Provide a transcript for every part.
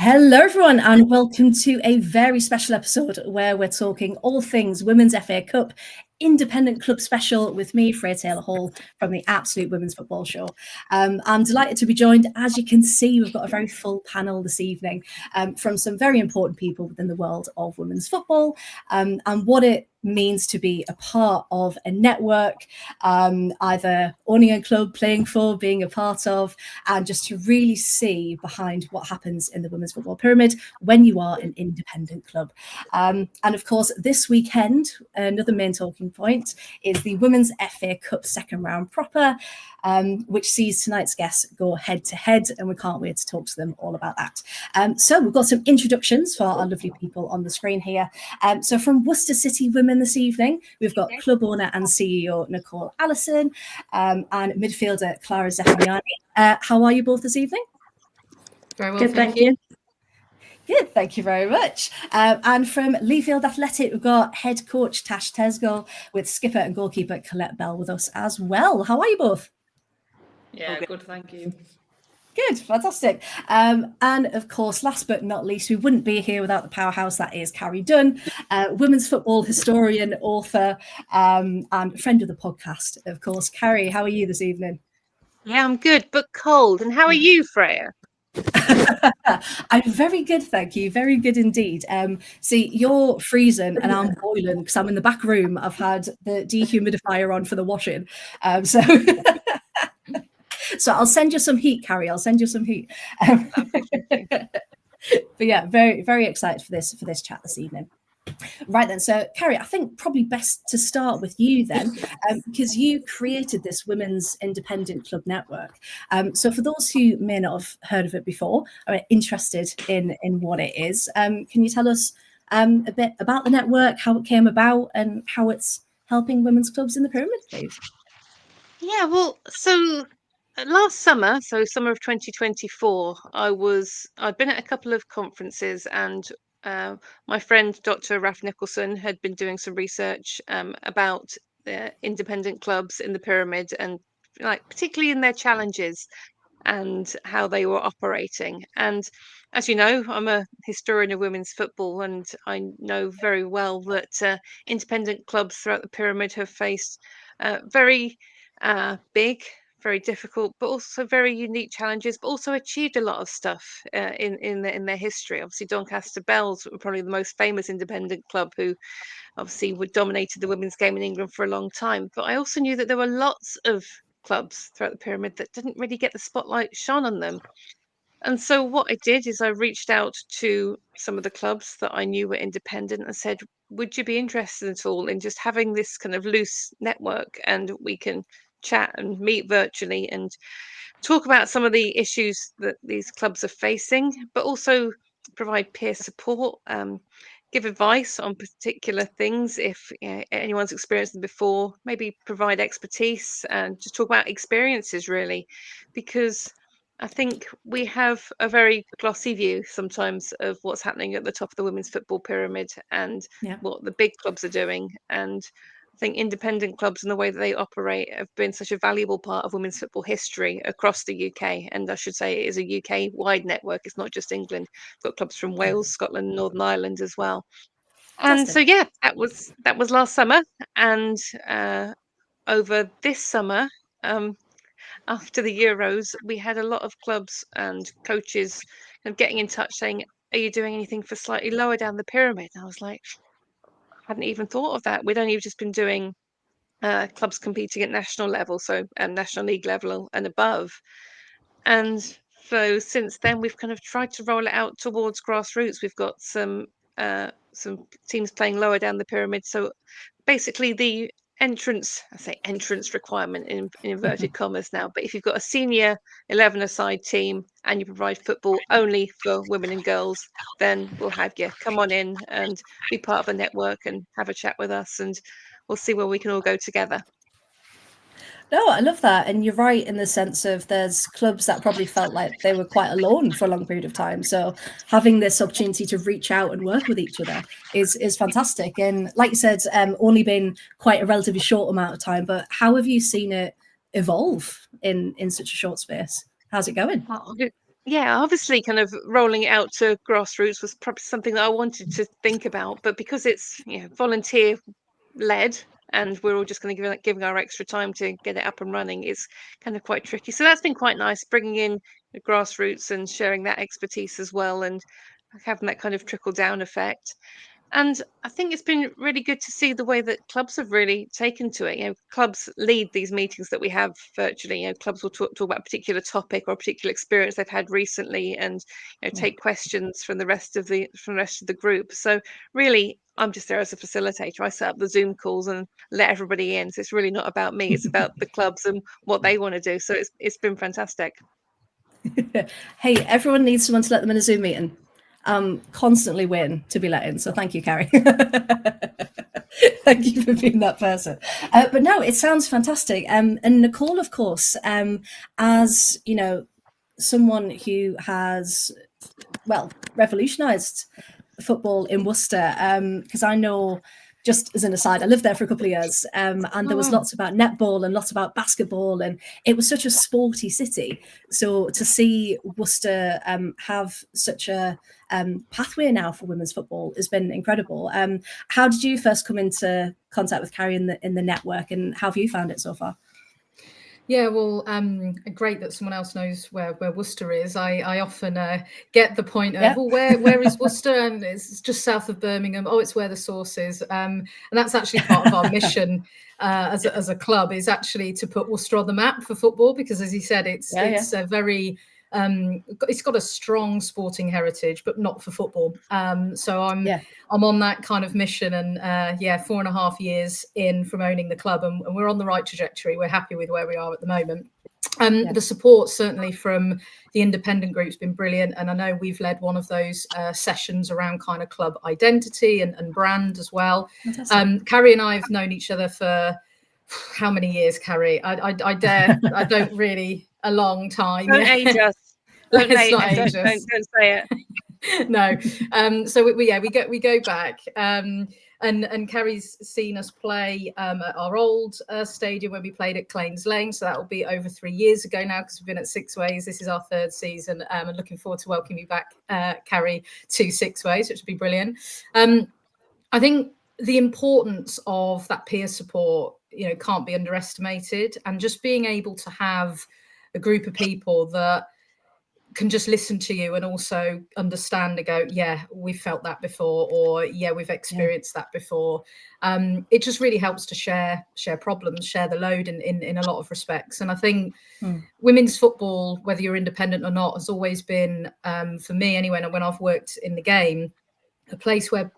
Hello, everyone, and welcome to a very special episode where we're talking all things Women's FA Cup Independent Club Special with me, Freya Taylor-Hall, from the Absolute Women's Football Show. I'm delighted to be joined. As you can see, we've got a very full panel this evening from some very important people within the world of women's football and what it means to be a part of a network, either owning a club, playing for, being a part of, and just to really see behind what happens in the women's football pyramid when you are an independent club. And of course, this weekend, another main talking point is the Women's FA Cup second round proper, which sees tonight's guests go head to head, and we can't wait to talk to them all about that. So we've got some introductions for our lovely people on the screen here. So from Worcester City Women this evening, we've got club owner and CEO Nicole, Allison, and midfielder Clara Zaffignani. How are you both this evening? Very well, thank you. Good, thank you very much. And from Leafield Athletic, we've got head coach Tash Tezgel with skipper and goalkeeper Colette with us as well. How are you both? Yeah, good, thank you. Good, fantastic. And of course, last but not least, we wouldn't be here without the powerhouse that is Carrie Dunn, women's football historian, author, and friend of the podcast, of course. Carrie, how are you this evening? Yeah, I'm good, but cold. And how are you, Freya? I'm very good, thank you. Very good indeed. See, you're freezing and I'm boiling because I'm in the back room. I've had the dehumidifier on for the washing. So I'll send you some heat, Carrie. I'll send you some heat. But yeah, very, very excited for this chat this evening. Right then, so Carrie, I think probably best to start with you then, because you created this women's independent club network. So for those who may not have heard of it before, or are interested in what it is, can you tell us a bit about the network, how it came about, and how it's helping women's clubs in the pyramid, please? Yeah, well, so last summer, so summer of 2024, I'd been at a couple of conferences, and my friend Dr. Raf Nicholson had been doing some research about the independent clubs in the pyramid, and particularly in their challenges and how they were operating. And as you know, I'm a historian of women's football, and I know very well that independent clubs throughout the pyramid have faced very big, very difficult, but also very unique challenges, but also achieved a lot of stuff in their history. Obviously, Doncaster Bells were probably the most famous independent club who obviously dominated the women's game in England for a long time. But I also knew that there were lots of clubs throughout the pyramid that didn't really get the spotlight shone on them. And so what I did is I reached out to some of the clubs that I knew were independent and said, would you be interested at all in just having this kind of loose network, and we can chat and meet virtually and talk about some of the issues that these clubs are facing, but also provide peer support, give advice on particular things if anyone's experienced them before, maybe provide expertise and just talk about experiences, really, because I think we have a very glossy view sometimes of what's happening at the top of the women's football pyramid and what the big clubs are doing. And I think independent clubs and the way that they operate have been such a valuable part of women's football history across the UK. And I should say it is a UK-wide network. It's not just England. We've got clubs from Wales, Scotland, Northern Ireland as well. And so, yeah, that was last summer. And over this summer, after the Euros, we had a lot of clubs and coaches kind of getting in touch saying, are you doing anything for slightly lower down the pyramid? And I was like, I hadn't even thought of that. We'd only just been doing clubs competing at national level, so National League level and above. And so since then, we've kind of tried to roll it out towards grassroots. We've got some teams playing lower down the pyramid. So basically the entrance requirement in inverted commas now, but if you've got a senior 11-a-side team and you provide football only for women and girls, then we'll have you come on in and be part of the network and have a chat with us, and we'll see where we can all go together. No, I love that. And you're right in the sense of there's clubs that probably felt like they were quite alone for a long period of time. So having this opportunity to reach out and work with each other is fantastic. And like you said, only been quite a relatively short amount of time, but how have you seen it evolve in such a short space? How's it going? yeah, obviously kind of rolling it out to grassroots was probably something that I wanted to think about, but because it's, you know, volunteer led and we're all just going to give our extra time to get it up and running, it's kind of quite tricky. So that's been quite nice, bringing in the grassroots and sharing that expertise as well, and having that kind of trickle down effect. And I think it's been really good to see the way that clubs have really taken to it. You know, clubs lead these meetings that we have virtually. You know, clubs will talk about a particular topic or a particular experience they've had recently, and, you know, take questions from the rest of the group. So really, I'm just there as a facilitator. I set up the Zoom calls and let everybody in. So it's really not about me; it's about the clubs and what they want to do. So it's been fantastic. Hey, everyone needs someone to let them in a Zoom meeting. Constantly waiting to be let in. So thank you, Carrie. Thank you for being that person. But no, it sounds fantastic. And Nicole, of course, as you know, someone who has, well, revolutionized football in Worcester, because I know, just as an aside, I lived there for a couple of years, and there was lots about netball and lots about basketball, and it was such a sporty city. So to see Worcester have such a pathway now for women's football has been incredible. How did you first come into contact with Carrie in the network, and how have you found it so far? Yeah, well, great that someone else knows where Worcester is. I often get the point of, well, where is Worcester? And it's just south of Birmingham. Oh, it's where the source is. And that's actually part of our mission as a club, is actually to put Worcester on the map for football, because, as you said, it's a very it's got a strong sporting heritage, but not for football. So I'm on that kind of mission, and 4.5 years in from owning the club, and we're on the right trajectory. We're happy with where we are at the moment. The support certainly from the independent group's been brilliant, and I know we've led one of those sessions around kind of club identity and brand as well. Carrie and I have known each other for how many years, Carrie? I don't really, a long time. Don't age us. Don't age us. Don't say it. No. So we go back. And Carrie's seen us play at our old stadium when we played at Claines Lane. So that will be over 3 years ago now, because we've been at Six Ways. This is our 3rd season, and looking forward to welcoming you back, Carrie, to Six Ways, which would be brilliant. I think the importance of that peer support, you know, can't be underestimated, and just being able to have a group of people that can just listen to you and also understand and go, yeah, we've felt that before, or yeah, we've experienced that before. It just really helps to share problems, share the load in a lot of respects. And I think women's football, whether you're independent or not, has always been, for me anyway, when I've worked in the game, a place where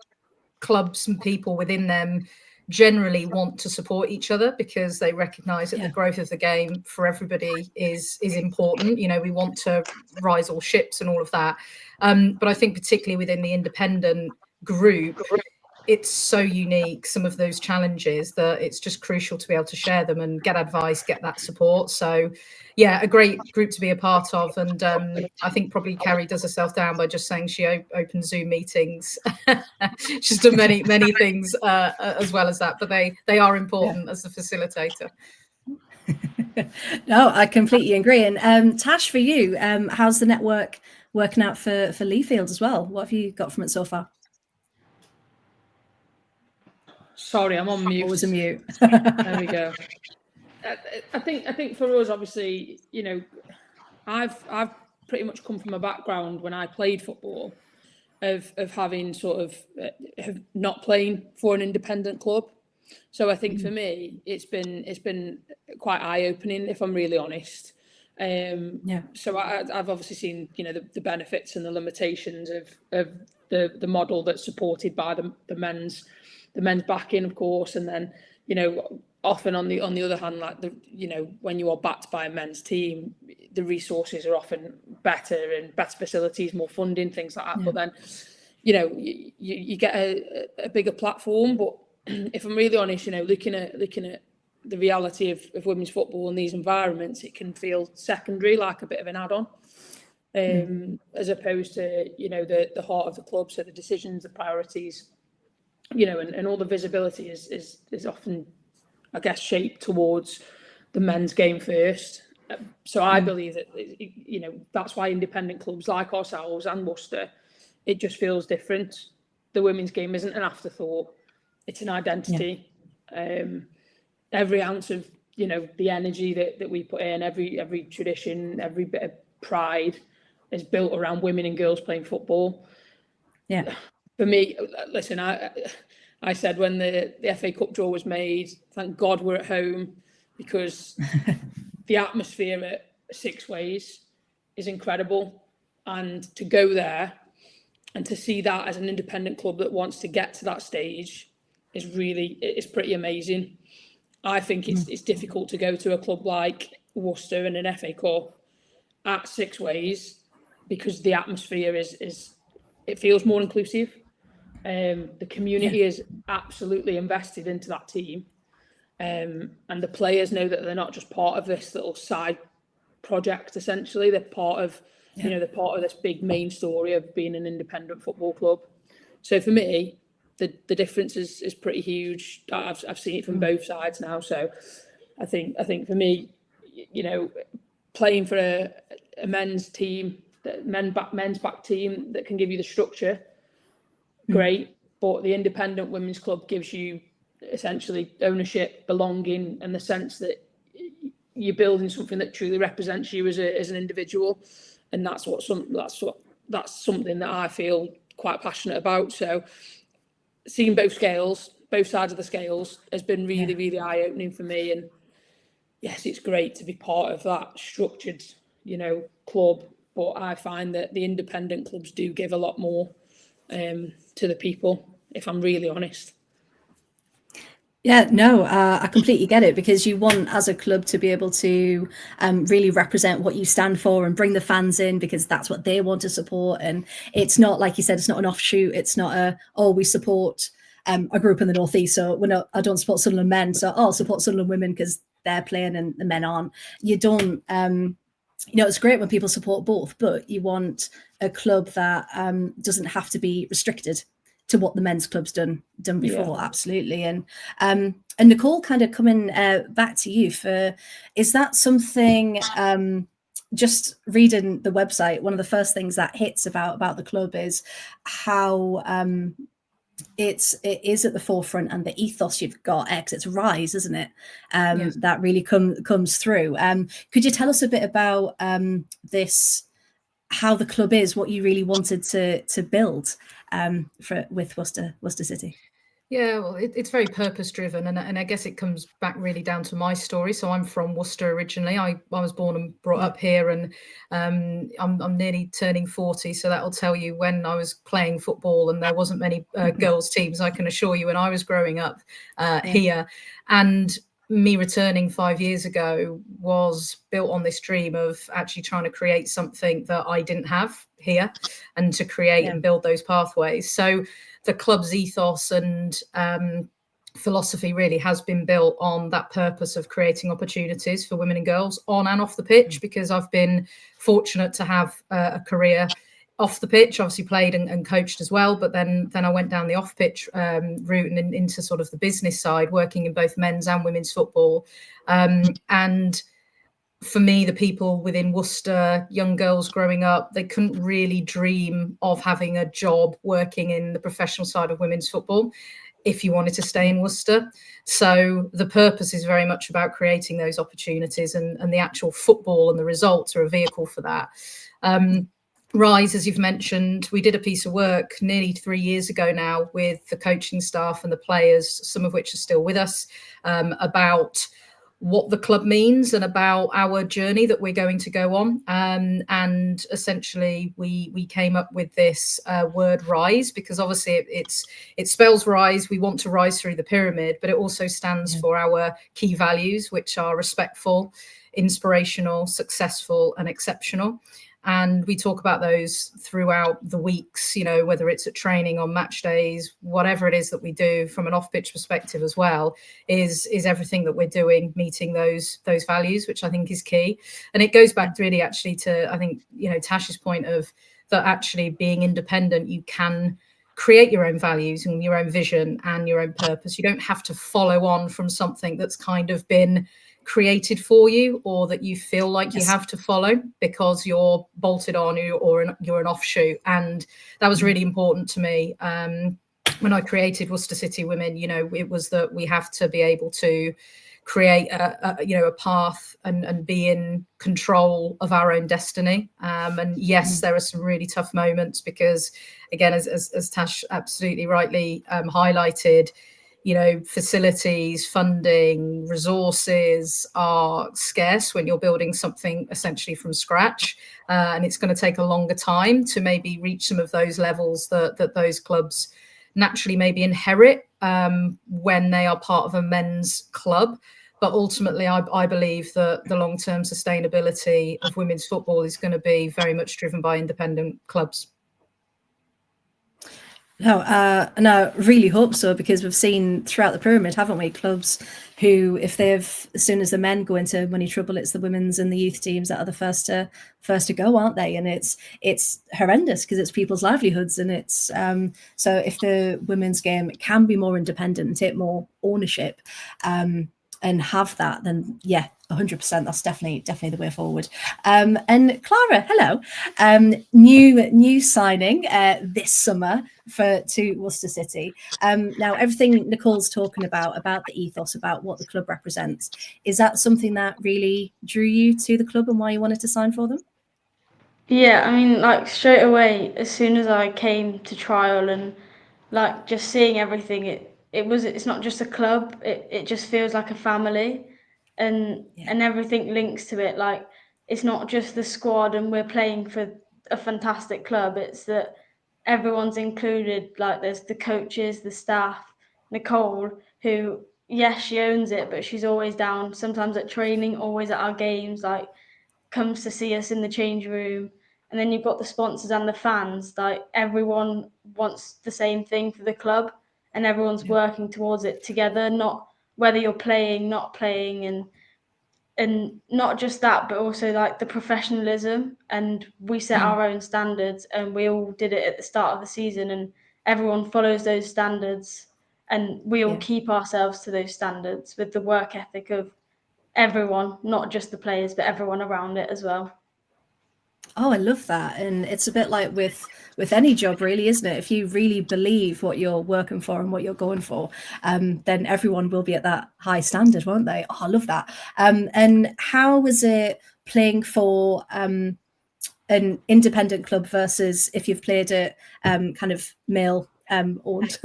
clubs and people within them generally want to support each other, because they recognize that the growth of the game for everybody is important. You know, we want to rise all ships and all of that. But I think particularly within the independent group, it's so unique, some of those challenges, that it's just crucial to be able to share them and get advice, get that support. So yeah, a great group to be a part of. And I think probably Carrie does herself down by just saying she opened Zoom meetings. She's done many things as well as that, but they are important as the facilitator. No, I completely agree. And Tash, for you, how's the network working out for Leafield as well? What have you got from it so far? Sorry, I'm on mute. Always a mute. There we go. I think for us, obviously, you know, I've pretty much come from a background when I played football of having sort of not playing for an independent club. So I think for me, it's been quite eye-opening, if I'm really honest. So I've obviously seen, you know, the benefits and the limitations of the model that's supported by the men's backing, of course, and then, you know, often on the other hand, like when you are backed by a men's team, the resources are often better and better facilities, more funding, things like that. But then, you know, you get a bigger platform. But if I'm really honest, you know, looking at the reality of women's football in these environments, it can feel secondary, like a bit of an add-on. As opposed to, you know, the heart of the club, so the decisions, the priorities, you know, and all the visibility is often, I guess, shaped towards the men's game first. So I believe that, you know, that's why independent clubs like ourselves and Worcester, it just feels different. The women's game isn't an afterthought. It's an identity. Every ounce of, you know, the energy that we put in, every tradition, every bit of pride is built around women and girls playing football. Yeah. For me, listen, I said when the FA Cup draw was made, thank God we're at home, because the atmosphere at Six Ways is incredible. And to go there and to see that as an independent club that wants to get to that stage it's pretty amazing. I think it's difficult to go to a club like Worcester in an FA Cup at Six Ways, because the atmosphere is it feels more inclusive. The community is absolutely invested into that team. And the players know that they're not just part of this little side project, essentially. They're part of, you know, they're part of this big main story of being an independent football club. So for me, the difference is pretty huge. I've seen it from both sides now. So I think for me, you know, playing for a men's team, men's back team that can give you the structure, great. But the independent women's club gives you essentially ownership, belonging, and the sense that you're building something that truly represents you as an individual, and that's something that I feel quite passionate about. So seeing both sides of the scales has been really, really eye-opening for me. And yes, it's great to be part of that structured, you know, club, but I find that the independent clubs do give a lot more to the people, if I'm really honest. Yeah, no, I completely get it, because you want, as a club, to be able to really represent what you stand for and bring the fans in, because that's what they want to support. And it's not, like you said, it's not an offshoot. It's not we support. I grew up in the Northeast, so I don't support Sunderland men, so I'll support Sunderland women because they're playing and the men aren't. You don't. You know, it's great when people support both, but you want a club that doesn't have to be restricted to what the men's club's done before. Absolutely. And Nicole, kind of coming back to you, is that something, just reading the website, one of the first things that hits about the club is how it is at the forefront, and the ethos you've got, it's Rise, isn't it? That really comes through. Could you tell us a bit about this, how the club is, what you really wanted to build with Worcester City? Yeah, well, it's very purpose driven, and I guess it comes back really down to my story. So I'm from Worcester originally. I was born and brought up here, and I'm nearly turning 40, so that'll tell you when I was playing football and there wasn't many girls teams, I can assure you, when I was growing up here. And me returning 5 years ago was built on this dream of actually trying to create something that I didn't have here, and to create and build those pathways. So the club's ethos and philosophy really has been built on that purpose of creating opportunities for women and girls on and off the pitch, because I've been fortunate to have a career off the pitch, obviously played and coached as well, but then I went down the off pitch route and into sort of the business side, working in both men's and women's football. And for me, the people within Worcester, young girls growing up, they couldn't really dream of having a job working in the professional side of women's football if you wanted to stay in Worcester. So the purpose is very much about creating those opportunities, and the actual football and the results are a vehicle for that. Rise, as you've mentioned, we did a piece of work nearly 3 years ago now with the coaching staff and the players, some of which are still with us, about what the club means and about our journey that we're going to go on. And essentially we came up with this word Rise, because obviously it spells rise. We want to rise through the pyramid, but it also stands for our key values, which are respectful, inspirational, successful, and exceptional. And we talk about those throughout the weeks, you know, whether it's at training, on match days, whatever it is that we do from an off-pitch perspective as well, is everything that we're doing meeting those values, which I think is key. And it goes back really actually to, I think, you know, Tash's point of that actually being independent, you can create your own values and your own vision and your own purpose. You don't have to follow on from something that's kind of been created for you, or that you feel like you have to follow because you're bolted on or you're an offshoot. And that was really important to me. When I created Worcester City Women, it was that we have to be able to create a path and be in control of our own destiny. And yes, there are some really tough moments because, again, as Tash absolutely rightly highlighted, facilities, funding, resources are scarce when you're building something essentially from scratch. And it's going to take a longer time to maybe reach some of those levels that those clubs naturally maybe inherit when they are part of a men's club. But ultimately, I believe that the long-term sustainability of women's football is going to be very much driven by independent clubs. No, and I really hope so, because we've seen throughout the pyramid, haven't we, clubs who, if as soon as the men go into money trouble, it's the women's and the youth teams that are the first to go, aren't they? And it's horrendous because it's people's livelihoods, and it's so if the women's game can be more independent and take more ownership, and have that, then 100%, that's definitely the way forward. And Clara, hello, new signing this summer to Worcester City. Now, everything Nicole's talking about the ethos, about what the club represents, is that something that really drew you to the club and why you wanted to sign for them? Yeah, I mean, like, straight away, as soon as I came to trial and like just seeing everything, it's not just a club, it just feels like a family, and everything links to it. Like, it's not just the squad and we're playing for a fantastic club, it's that everyone's included. Like, there's the coaches, the staff, Nicole, who, yes, she owns it, but she's always down, sometimes at training, always at our games, like comes to see us in the change room. And then you've got the sponsors and the fans. Like, everyone wants the same thing for the club, and everyone's working towards it together, not whether you're playing, not playing, and not just that, but also like the professionalism. And we set our own standards, and we all did it at the start of the season, and everyone follows those standards, and we all keep ourselves to those standards with the work ethic of everyone, not just the players, but everyone around it as well. Oh, I love that. And it's a bit like with any job, really, isn't it? If you really believe what you're working for and what you're going for, then everyone will be at that high standard, won't they? Oh, I love that. And how was it playing for an independent club versus if you've played at kind of male owned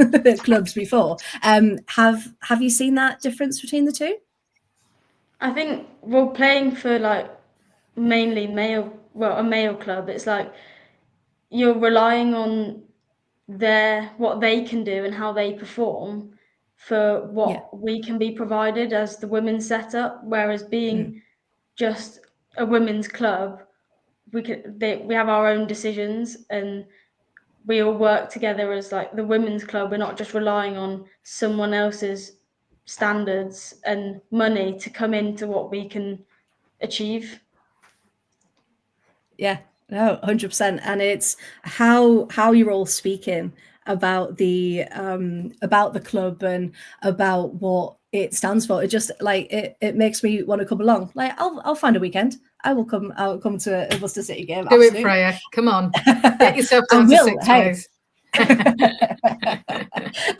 clubs before? Have you seen that difference between the two? I think, well, playing for like mainly a male club, it's like you're relying on what they can do and how they perform for what we can be provided as the women's setup. Whereas being just a women's club, we have our own decisions, and we all work together as like the women's club. We're not just relying on someone else's standards and money to come into what we can achieve. Yeah, no, 100%. And it's how you're all speaking about the club and about what it stands for. It just like it makes me want to come along. Like, I'll find a weekend. I'll come to a Worcester City game. Do it, Freya. Come on, get yourself down to 6 ways. I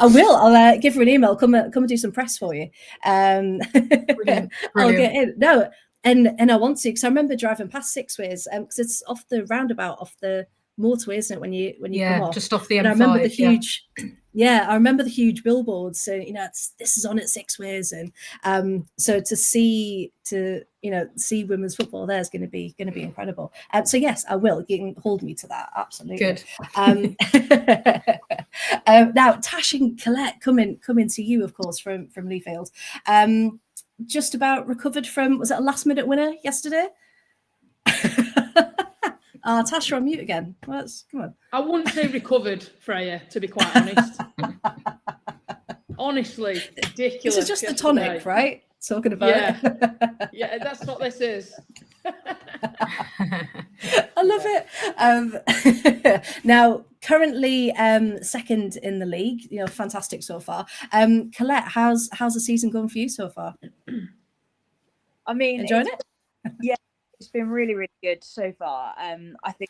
will. I'll give her an email. Come and do some press for you. Brilliant. I'll get in. No, and I want to, because I remember driving past Six Ways, because it's off the roundabout, off the motorway, isn't it? When you come off, just off the M5. And I remember the huge. I remember the huge billboards. So this is on at Six Ways, and so to see women's football there is going to be incredible. So yes, I will. You can hold me to that. Absolutely. Good. Now, Tash and Colette coming to you, of course, from Leafield. Just about recovered from, was it a last minute winner yesterday? Tash, you're on mute again. Come on. I wouldn't say recovered, Freya, to be quite honest. Honestly, ridiculous. This is just the tonic, right? Talking about it. Yeah, that's what this is. I love it. Now, currently second in the league. Fantastic so far. Colette, how's the season going for you so far? I mean, Enjoying it? Yeah, it's been really, really good so far. I think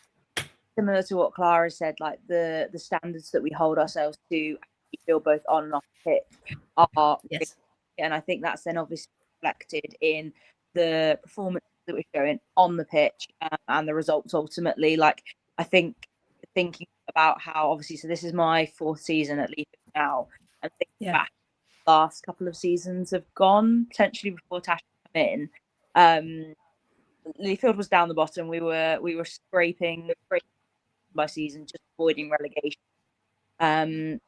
similar to what Clara said, like the standards that we hold ourselves to, you feel both on and off the pitch, are Yes. and I think that's then obviously reflected in the performance that we're showing on the pitch and the results ultimately. Like, I think thinking about how obviously, so this is my 4th season at Leafield now, and thinking about how the last couple of seasons have gone, potentially before Tash came in. Leafield was down the bottom. We were scraping by season, just avoiding relegation.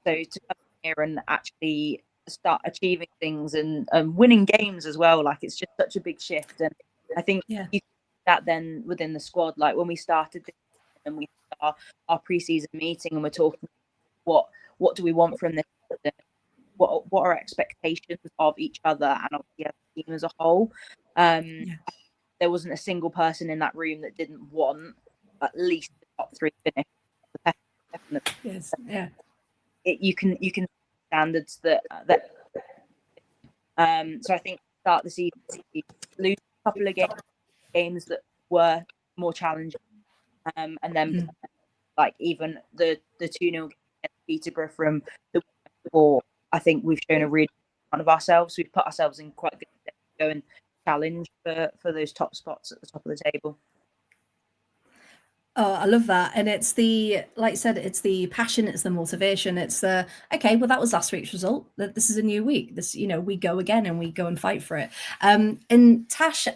So to come here and actually start achieving things and winning games as well, like, it's just such a big shift. And I think you see that then within the squad, like when we started this and we had our pre-season meeting and we're talking what do we want from this season, what are expectations of each other and obviously as a team as a whole. There wasn't a single person in that room that didn't want at least the top 3 finish. Definitely. Yes. Yeah. You can standards that so I think start the season, lose a couple of games that were more challenging, and then like even the 2-0 against Peterborough from the week before, I think we've shown a really good front of ourselves. We've put ourselves in quite good stead to go and challenge for those top spots at the top of the table. Oh, I love that. And it's the, like you said, it's the passion, it's the motivation, it's the, okay, well, that was last week's result. This is a new week. This, we go again and we go and fight for it. And Tash,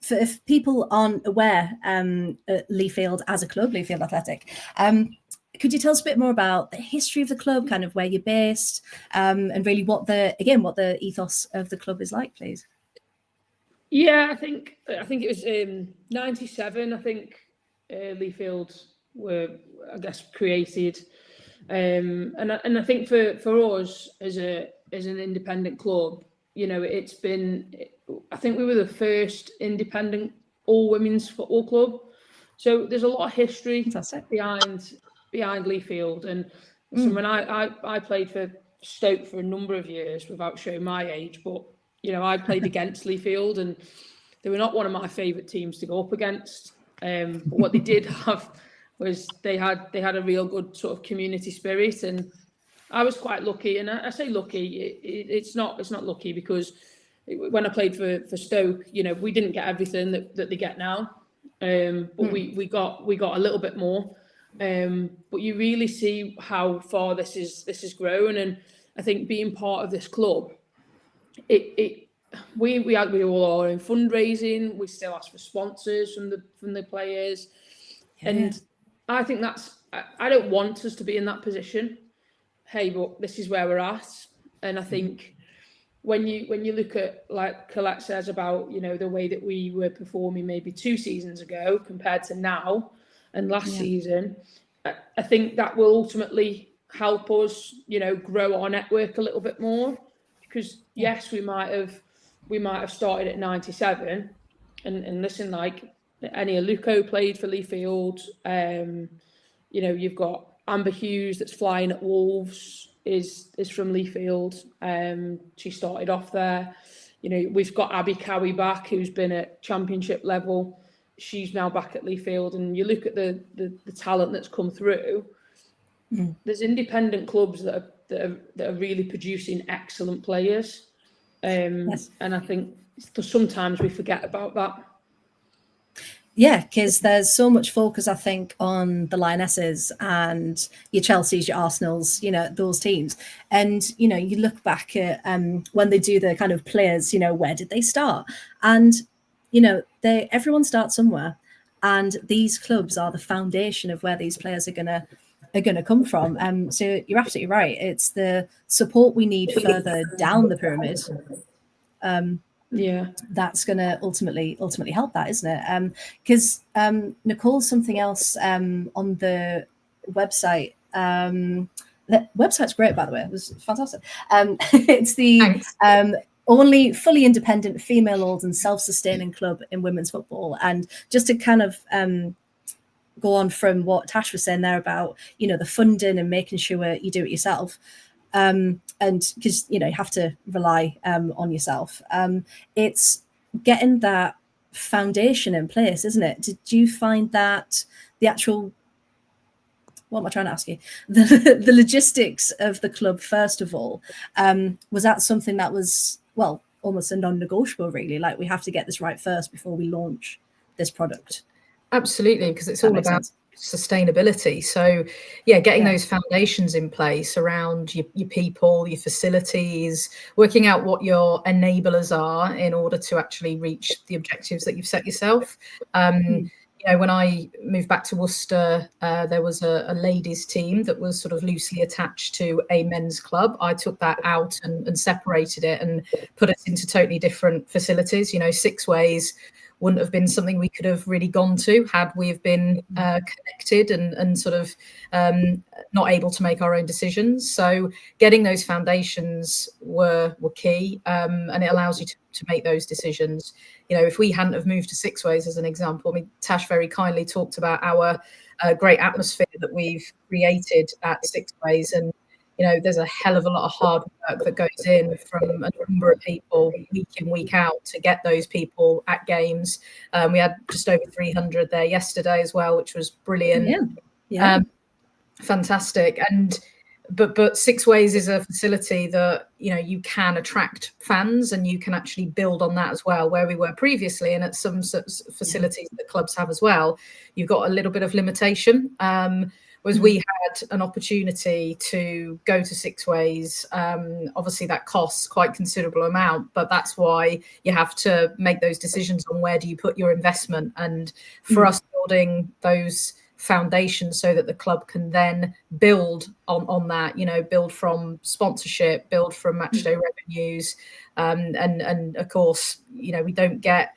if people aren't aware, Leafield as a club, Leafield Athletic, could you tell us a bit more about the history of the club, kind of where you're based, and really what the ethos of the club is like, please? Yeah, I think it was 97. I think Leafield were, I guess, created, and I think for us as an independent club, it's been. I think we were the first independent all women's football club, so there's a lot of history behind Leafield. And so when I played for Stoke for a number of years, without showing my age, but I played against Leafield, and they were not one of my favourite teams to go up against. But what they did have was they had a real good sort of community spirit, and I was quite lucky. And I say lucky, it's not lucky, because when I played for Stoke, we didn't get everything that they get now, but we got a little bit more. But you really see how far this is grown, and I think being part of this club, we do all our own fundraising. We still ask for sponsors from the players, and I think I don't want us to be in that position. Hey, but this is where we're at, and I think when you look at, like Colette says about the way that we were performing maybe 2 seasons ago compared to now and last season, I think that will ultimately help us grow our network a little bit more, because yes, we might have started at 97, and listen, like Enia Luco played for Leafield. You've got Amber Hughes that's flying at Wolves, is from Leafield. She started off there. We've got Abby Cowie back, who's been at championship level. She's now back at Leafield, and you look at the talent that's come through. There's independent clubs that are really producing excellent players, and I think sometimes we forget about that. Yeah, because there's so much focus, I think, on the Lionesses and your Chelseas, your Arsenals, those teams. And, you look back at when they do the kind of players, where did they start? And, everyone starts somewhere. And these clubs are the foundation of where these players are gonna come from. So you're absolutely right. It's the support we need further down the pyramid. That's going to ultimately help that, isn't it? Because Nicole, something else on the website. The website's great, by the way. It was fantastic. It's the only fully independent, female-owned and self-sustaining club in women's football. And just to kind of go on from what Tash was saying there about the funding and making sure you do it yourself. And because you have to rely on yourself, it's getting that foundation in place, isn't it? Did you find that the actual, what am I trying to ask you? The logistics of the club, first of all, was that something that was, well, almost a non-negotiable, really? Like, we have to get this right first before we launch this product. Absolutely, because it's all about sustainability. So yeah, getting those foundations in place around your people, your facilities, working out what your enablers are in order to actually reach the objectives that you've set yourself. You know, when I moved back to Worcester, there was a ladies team that was sort of loosely attached to a men's club. I took that out and separated it and put it into totally different facilities. You know, Six Ways wouldn't have been something we could have really gone to had we have been connected and sort of not able to make our own decisions. So getting those foundations were key, and it allows you to make those decisions. You know, if we hadn't have moved to Six Ways, as an example, I mean, Tash very kindly talked about our great atmosphere that we've created at Six Ways, and you know, there's a hell of a lot of hard work that goes in from a number of people week in, week out to get those people at games. We had just over 300 there yesterday as well, which was brilliant. Fantastic. And but Six Ways is a facility that, you know, you can attract fans and you can actually build on that as well, where we were previously, and at some facilities that clubs have as well, you've got a little bit of limitation. Whereas we had an opportunity to go to Six Ways. Obviously, that costs quite considerable amount, but that's why you have to make those decisions on where do you put your investment. And for us, building those foundations so that the club can then build on that, you know, build from sponsorship, build from matchday revenues, and of course, you know, we don't get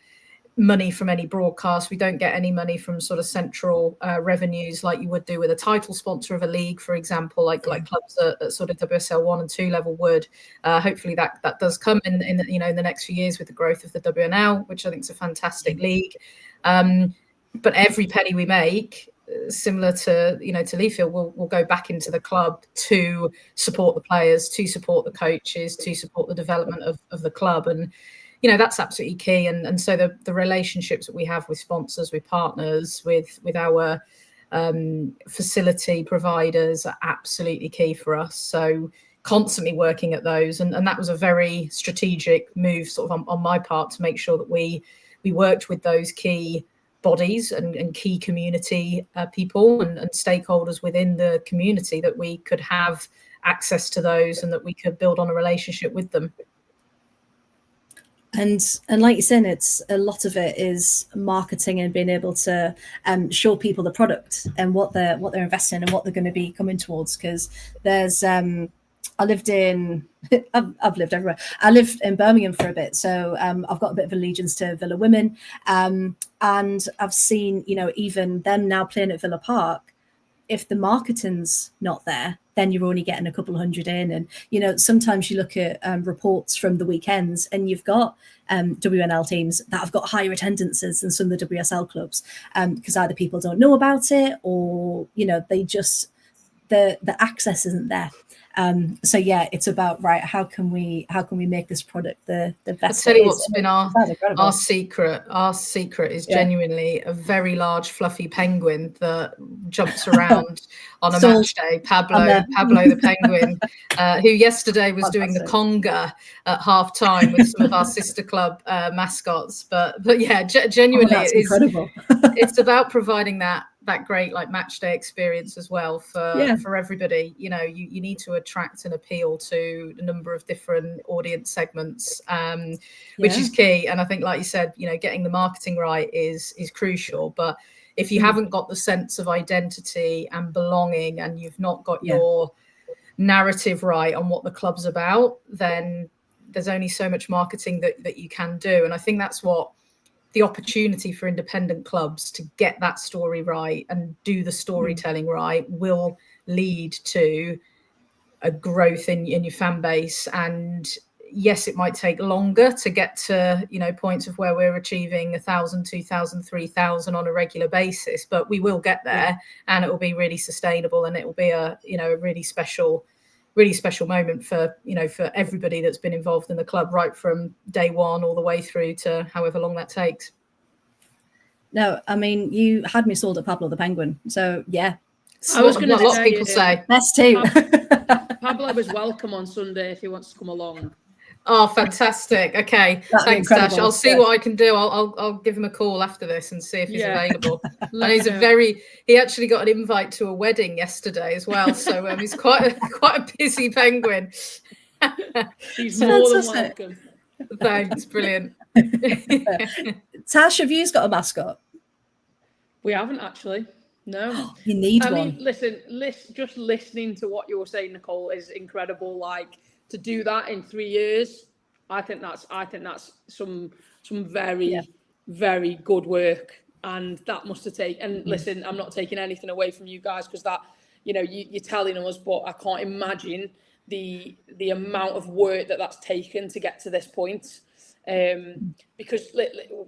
money from any broadcast. We don't get any money from sort of central revenues like you would do with a title sponsor of a league, for example, like clubs at sort of WSL 1 and 2 level would. Hopefully that does come in you know, in the next few years with the growth of the WNL, which I think is a fantastic league. But every penny we make, similar to, you know, to Leafield, will go back into the club to support the players, to support the coaches, to support the development of the club. And you know, that's absolutely key. And so the relationships that we have with sponsors, with partners, with our facility providers are absolutely key for us. So constantly working at those. And that was a very strategic move sort of on my part to make sure that we worked with those key bodies and key community people and stakeholders within the community, that we could have access to those and that we could build on a relationship with them. And like you're saying, it's a lot of it is marketing and being able to show people the product and what they're investing in and what they're going to be coming towards. Because there's I've lived everywhere. I lived in Birmingham for a bit, so I've got a bit of allegiance to Villa Women, and I've seen, you know, even them now playing at Villa Park. If the marketing's not there, then you're only getting a couple hundred in. And, you know, sometimes you look at reports from the weekends and you've got WNL teams that have got higher attendances than some of the WSL clubs, because either people don't know about it or, you know, they just, the access isn't there. So yeah, it's about, right, how can we make this product the best? I'll tell you what's been our secret. Our secret is genuinely a very large fluffy penguin that jumps around on a match day. Pablo the penguin, who yesterday was doing the conga at half time with some of our sister club mascots. But yeah, genuinely, it's incredible. It's about providing that great like match day experience as well for everybody. You know, you need to attract and appeal to a number of different audience segments, which is key. And I think, like you said, you know, getting the marketing right is crucial. But if you haven't got the sense of identity and belonging, and you've not got your narrative right on what the club's about, then there's only so much marketing that you can do. And I think that's what the opportunity for independent clubs to get that story right and do the storytelling right will lead to a growth in your fan base. And yes, it might take longer to get to, you know, points of where we're achieving 1,000, 2,000, 3,000 on a regular basis, but we will get there, and it will be really sustainable, and it will be a, you know, a really special really special moment for, for everybody that's been involved in the club, right from day one all the way through to however long that takes. No, I mean, you had me sold at Pablo the Penguin. So, yeah. I was going to a lot of people say. Best too. Pablo is welcome on Sunday if he wants to come along. Oh, fantastic. Okay. Thanks, Tash. I'll see what I can do. I'll give him a call after this and see if he's available. And he's he actually got an invite to a wedding yesterday as well. So he's quite a busy penguin. He's more than welcome. Thanks. Brilliant. Tash, have you got a mascot? We haven't actually. No. You need one. I mean, listen, just listening to what you were saying, Nicole, is incredible. Like, to do that in 3 years, I think that's some very, very good work. And that must have taken, and listen, I'm not taking anything away from you guys, because that, you're telling us, but I can't imagine the amount of work that's taken to get to this point. Because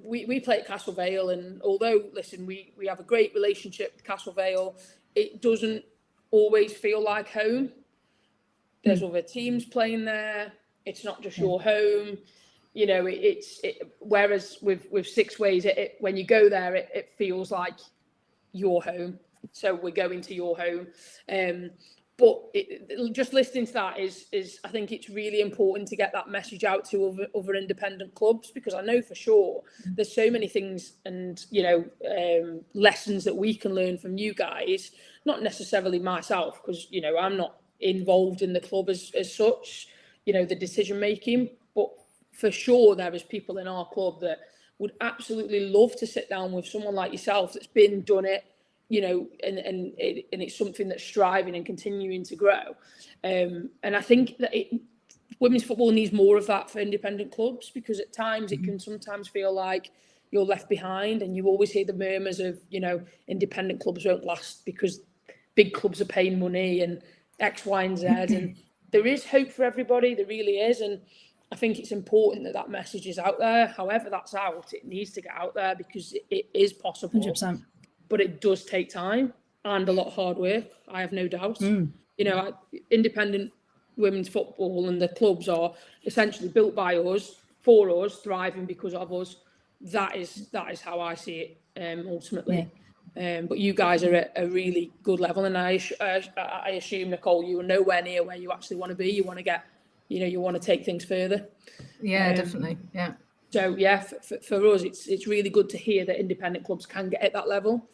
we play at Castle Vale, and although, listen, we have a great relationship with Castle Vale, it doesn't always feel like home. There's other teams playing there. It's not just your home. Whereas with Six Ways, when you go there, it feels like your home. So we're going to your home. But just listening to that is I think it's really important to get that message out to other independent clubs, because I know for sure there's so many things and lessons that we can learn from you guys. Not necessarily myself, because I'm not involved in the club as such, the decision making, but for sure there is people in our club that would absolutely love to sit down with someone like yourself that's done it, and it's something that's striving and continuing to grow. And I think that women's football needs more of that for independent clubs, because at times it can sometimes feel like you're left behind, and you always hear the murmurs of, independent clubs won't last because big clubs are paying money and X, Y, and Z. And there is hope for everybody. There really is. And I think it's important that message is out there. However that's out, it needs to get out there, because it is possible. 100%. But it does take time and a lot of hard work. I have no doubt. Independent women's football and the clubs are essentially built by us, for us, thriving because of us. That is how I see it ultimately. But you guys are at a really good level, and I assume, Nicole, you are nowhere near where you actually want to be. You want to get, you want to take things further. Yeah, definitely. Yeah. So for us, it's really good to hear that independent clubs can get at that level.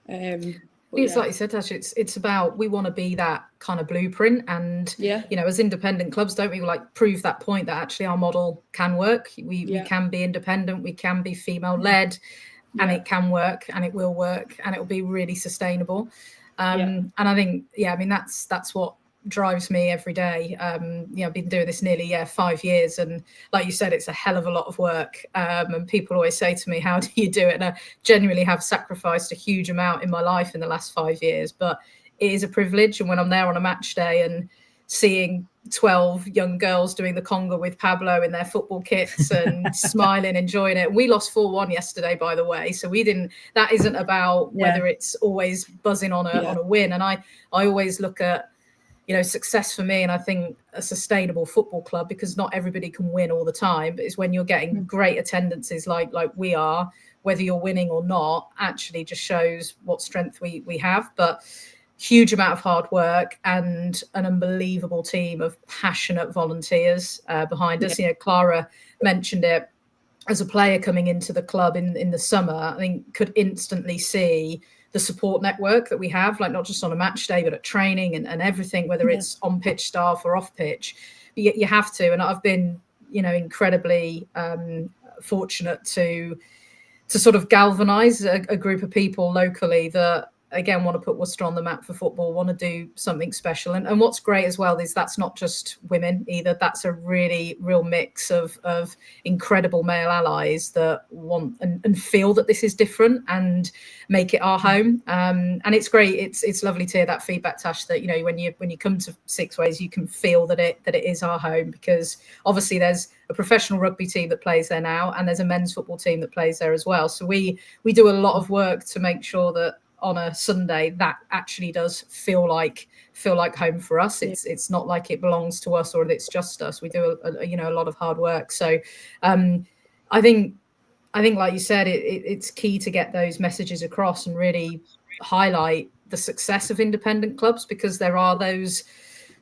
It's like you said, Tash, it's about, we want to be that kind of blueprint, and as independent clubs, don't we prove that point that actually our model can work. We can be independent, we can be female led, and it can work, and it will work, and it will be really sustainable. And I think that's what drives me every day. I've been doing this nearly 5 years, and like you said, it's a hell of a lot of work, and people always say to me, how do you do it? And I genuinely have sacrificed a huge amount in my life in the last 5 years, but it is a privilege. And when I'm there on a match day and seeing 12 young girls doing the conga with Pablo in their football kits and smiling, enjoying it. We lost 4-1 yesterday, by the way. So that isn't about whether it's always buzzing on a win. And I always look at, success for me, and I think a sustainable football club, because not everybody can win all the time, but it's when you're getting great attendances like we are, whether you're winning or not, actually just shows what strength we have. But huge amount of hard work and an unbelievable team of passionate volunteers behind us. Clara mentioned it. As a player coming into the club in the summer, I think could instantly see the support network that we have, like not just on a match day, but at training and everything, whether it's on pitch staff or off pitch. You have to. And I've been, incredibly fortunate to sort of galvanize a group of people locally that, again, want to put Worcester on the map for football, want to do something special. And what's great as well is that's not just women either. That's a really real mix of incredible male allies that want and feel that this is different and make it our home. And it's great. It's lovely to hear that feedback, Tash, that, when you come to Six Ways, you can feel that it is our home, because obviously there's a professional rugby team that plays there now, and there's a men's football team that plays there as well. So we do a lot of work to make sure that on a Sunday, that actually does feel like home for us. It's not like it belongs to us or it's just us. We do a lot of hard work. So I think like you said, it's key to get those messages across and really highlight the success of independent clubs, because there are those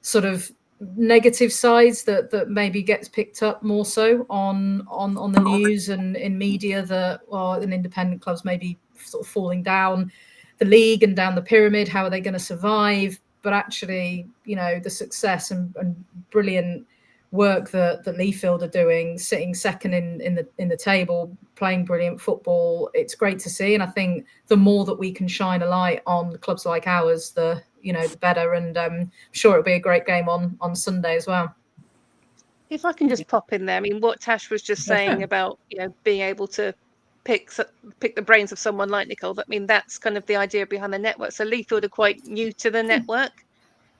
sort of negative sides that maybe gets picked up more so on the news and in media, that an independent clubs maybe sort of falling down the league and down the pyramid. How are they going to survive? But actually, the success and brilliant work that Leafield are doing, sitting second in the table, playing brilliant football, it's great to see. And I think the more that we can shine a light on clubs like ours, the better. And I'm sure it'll be a great game on Sunday as well. If I can just pop in there, I mean, what Tash was just saying about being able to pick the brains of someone like Nicole. I mean, that's kind of the idea behind the network. So Leafield are quite new to the network.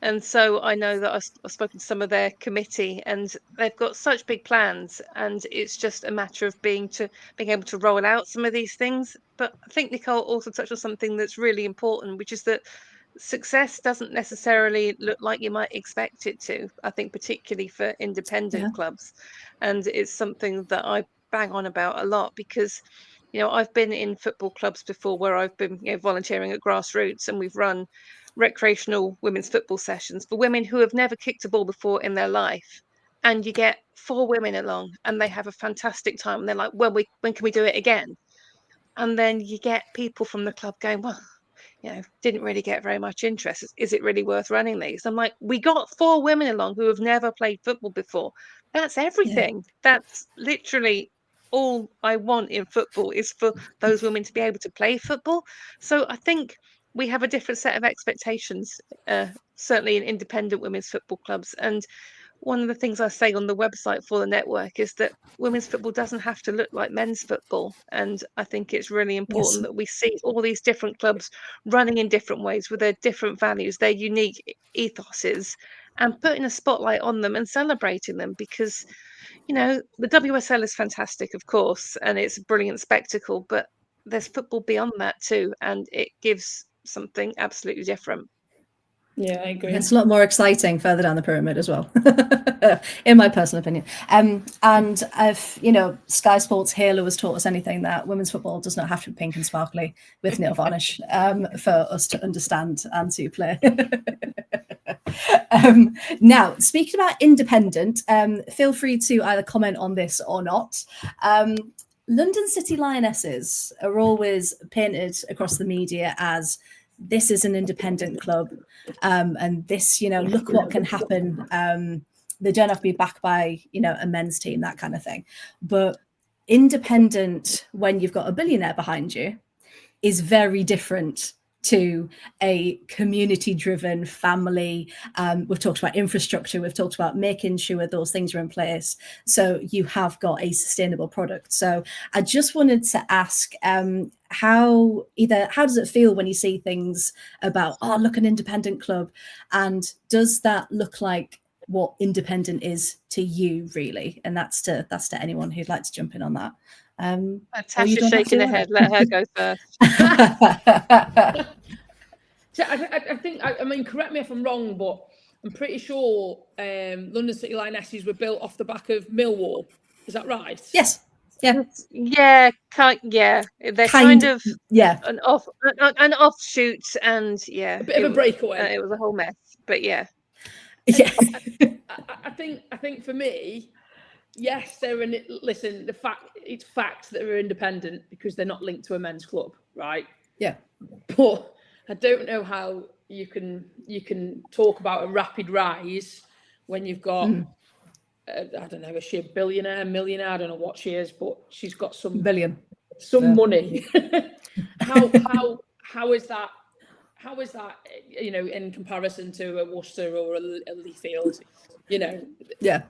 And so I know that I've spoken to some of their committee, and they've got such big plans, and it's just a matter of being able to roll out some of these things. But I think Nicole also touched on something that's really important, which is that success doesn't necessarily look like you might expect it to. I think particularly for independent clubs, and it's something that I bang on about a lot, because I've been in football clubs before where I've been volunteering at Grassroots, and we've run recreational women's football sessions for women who have never kicked a ball before in their life. And you get 4 women along and they have a fantastic time. And they're like, well, when can we do it again? And then you get people from the club going, well, didn't really get very much interest. Is it really worth running these? I'm like, we got 4 women along who have never played football before. That's everything. Yeah. That's literally all I want in football, is for those women to be able to play football. So I think we have a different set of expectations, certainly in independent women's football clubs. And one of the things I say on the website for the network is that women's football doesn't have to look like men's football. And I think it's really important that we see all these different clubs running in different ways with their different values, their unique ethoses, and putting a spotlight on them and celebrating them, because, the WSL is fantastic, of course, and it's a brilliant spectacle, but there's football beyond that too, and it gives something absolutely different. Yeah, I agree. It's a lot more exciting further down the pyramid as well, in my personal opinion. And if Sky Sports Halo has taught us anything, that women's football does not have to be pink and sparkly with nail varnish for us to understand and to play. Now, speaking about independent, feel free to either comment on this or not. London City Lionesses are always painted across the media as, this is an independent club, and this, look what can happen. They don't have to be backed by, a men's team, that kind of thing. But independent, when you've got a billionaire behind you, is very different to a community-driven family. We've talked about infrastructure. We've talked about making sure those things are in place, so you have got a sustainable product. So I just wanted to ask, how does it feel when you see things about, look, an independent club, and does that look like what independent is to you, really? And that's to anyone who'd like to jump in on that. Tash is shaking her head. Let her go first. So I think, I mean, correct me if I'm wrong, but I'm pretty sure London City Lionesses were built off the back of Millwall. Is that right? Yes. Yeah. Yeah. Yeah. They're kind of an offshoot, and a bit of a breakaway. It was a whole mess, but yeah. Yeah. I think for me, yes, listen, it's fact that they're independent because they're not linked to a men's club, right? Yeah. But I don't know how you can talk about a rapid rise when you've got I don't know, is she a billionaire, millionaire? I don't know what she is, but she's got some money. How is that? How is that? In comparison to a Worcester or a Leafield? Yeah.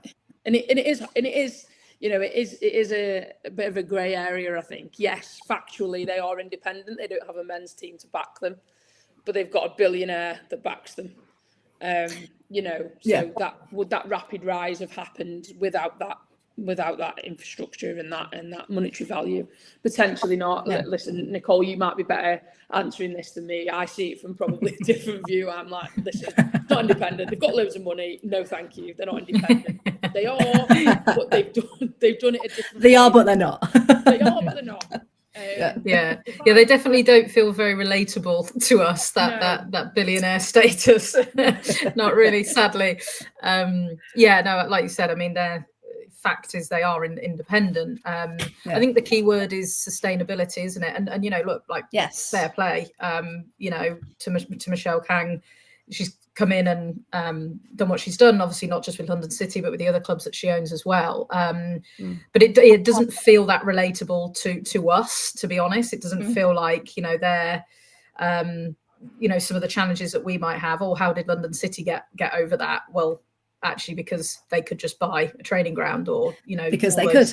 And it is a bit of a grey area, I think. Yes, factually they are independent. They don't have a men's team to back them, but they've got a billionaire that backs them. That rapid rise have happened without that without that infrastructure and that monetary value. Potentially not. Yeah. Listen, Nicole, you might be better answering this than me. I see it from probably a different view. I'm like, listen, not independent. They've got loads of money. No, thank you. They're not independent. They are, but they've done it a different They way. are, but they're not. They are, but they're not. Yeah, they definitely don't feel very relatable to us. That billionaire status, not really, sadly. No, like you said, I mean, their fact is they are independent. I think the key word is sustainability, isn't it? And you know, look, like, yes, fair play. You know, to Michelle Kang, she's come in and done what she's done, obviously not just with London City, but with the other clubs that she owns as well. But it doesn't feel that relatable to us, to be honest. It doesn't feel like, you know, they're, you know, some of the challenges that we might have. Oh, how did London City get over that? Well, actually, because they could just buy a training ground, or, you know, because they could.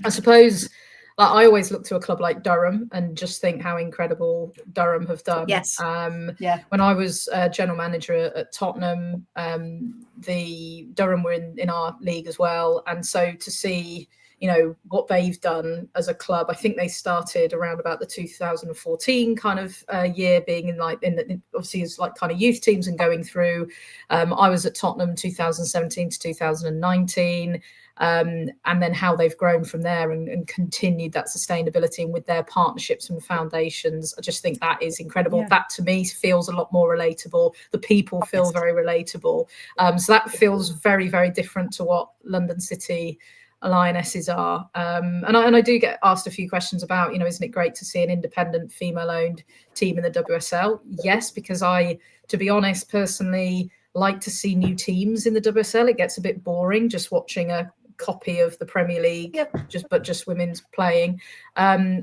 I suppose. Like, I always look to a club like Durham and just think how incredible Durham have done. Yes. When I was general manager at Tottenham, the Durham were in our league as well. And so to see, you know, what they've done as a club, I think they started around about the 2014 kind of year, being in obviously as like kind of youth teams and going through. I was at Tottenham 2017 to 2019. And then how they've grown from there and continued that sustainability, and with their partnerships and foundations, I just think that is incredible. Yeah. That to me feels a lot more relatable. The people feel very relatable. So that feels very, very different to what London City Lionesses are. And I do get asked a few questions about, you know, isn't it great to see an independent female-owned team in the WSL? Yes, because I, to be honest, personally like to see new teams in the WSL. It gets a bit boring just watching a copy of the Premier League, just women's playing.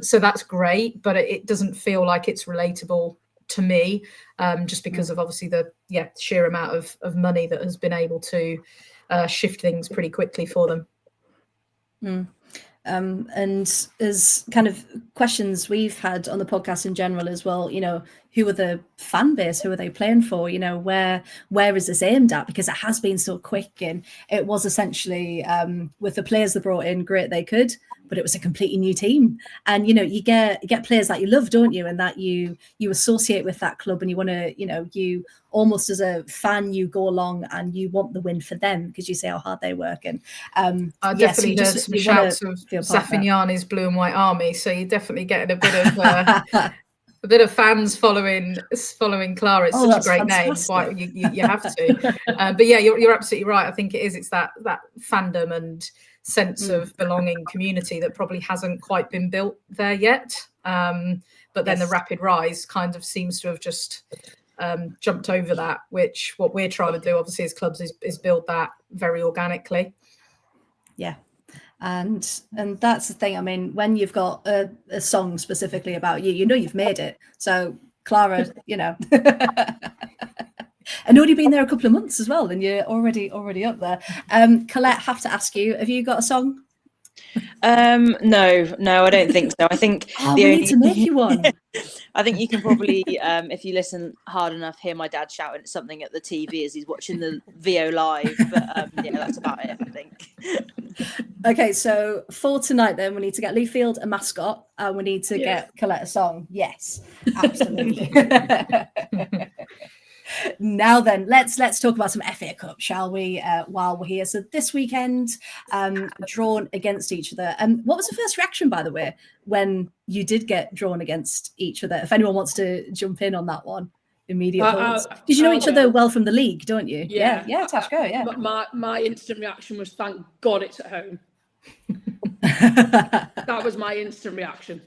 So that's great, but it doesn't feel like it's relatable to me, just because of obviously the sheer amount of money that has been able to shift things pretty quickly for them. And as kind of questions we've had on the podcast in general as well, you know, who are the fan base? Who are they playing for? You know, where is this aimed at? Because it has been so quick, and it was essentially with the players they brought in, great they could, but it was a completely new team. And you know, you get players that you love, don't you? And that you associate with that club, and you want to, you know, you almost as a fan, you go along and you want the win for them because you see how hard they work. And I definitely heard some shouts of Zaffignani's Blue and White Army, so you're definitely getting a bit of fans following Clara. It's such a great fantastic name. You have to. But yeah, you're absolutely right. I think it is. It's that fandom and sense of belonging, community that probably hasn't quite been built there yet. But then the rapid rise kind of seems to have just jumped over that, which what we're trying to do obviously as clubs is build that very organically. Yeah. And that's the thing. I mean, when you've got a song specifically about you, you know you've made it. So Clara, you know, and already been there a couple of months as well, and you're already up there. Colette, have to ask you, have you got a song? No, I don't think so. I think we need to make you one. I think you can probably, if you listen hard enough, hear my dad shouting something at the TV as he's watching the VO live. But that's about it, I think. Okay, so for tonight, then we need to get Leafield a mascot, and we need to get Colette a song. Yes, absolutely. Now then, let's talk about some FA Cup, shall we? While we're here, so this weekend, drawn against each other. And what was the first reaction, by the way, when you did get drawn against each other? If anyone wants to jump in on that one, immediate thoughts. Because you know each other well from the league, don't you? Yeah. Tash, go. Yeah. My instant reaction was, thank God it's at home. That was my instant reaction.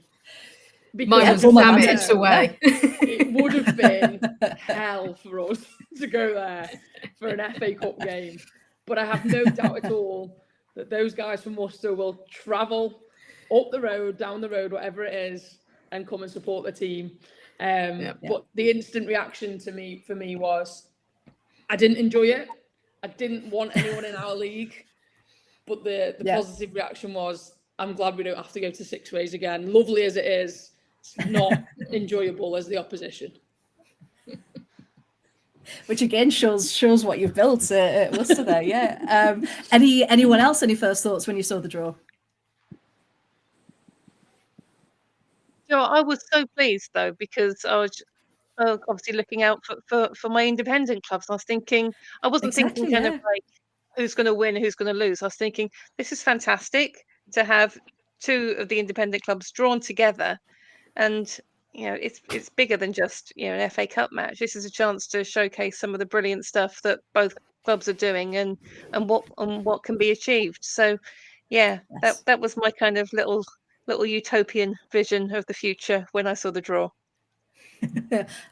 Mine was, damn it, it's away. It would have been hell for us to go there for an FA Cup game. But I have no doubt at all that those guys from Worcester will travel up the road, down the road, whatever it is, and come and support the team. But the instant reaction for me was, I didn't enjoy it. I didn't want anyone in our league. But the positive reaction was, I'm glad we don't have to go to 6 ways again. Lovely as it is, it's not enjoyable as the opposition. Which again shows what you've built at Worcester there. Yeah. Anyone else? Any first thoughts when you saw the draw? I was so pleased though, because I was obviously looking out for my independent clubs. I was thinking, I wasn't thinking Exactly, kind of yeah. like who's going to win, who's going to lose. I was thinking this is fantastic to have two of the independent clubs drawn together, and it's bigger than just an FA Cup match. This is a chance to showcase some of the brilliant stuff that both clubs are doing, and what can be achieved. So yeah, Yes. that was my kind of little utopian vision of the future when I saw the draw.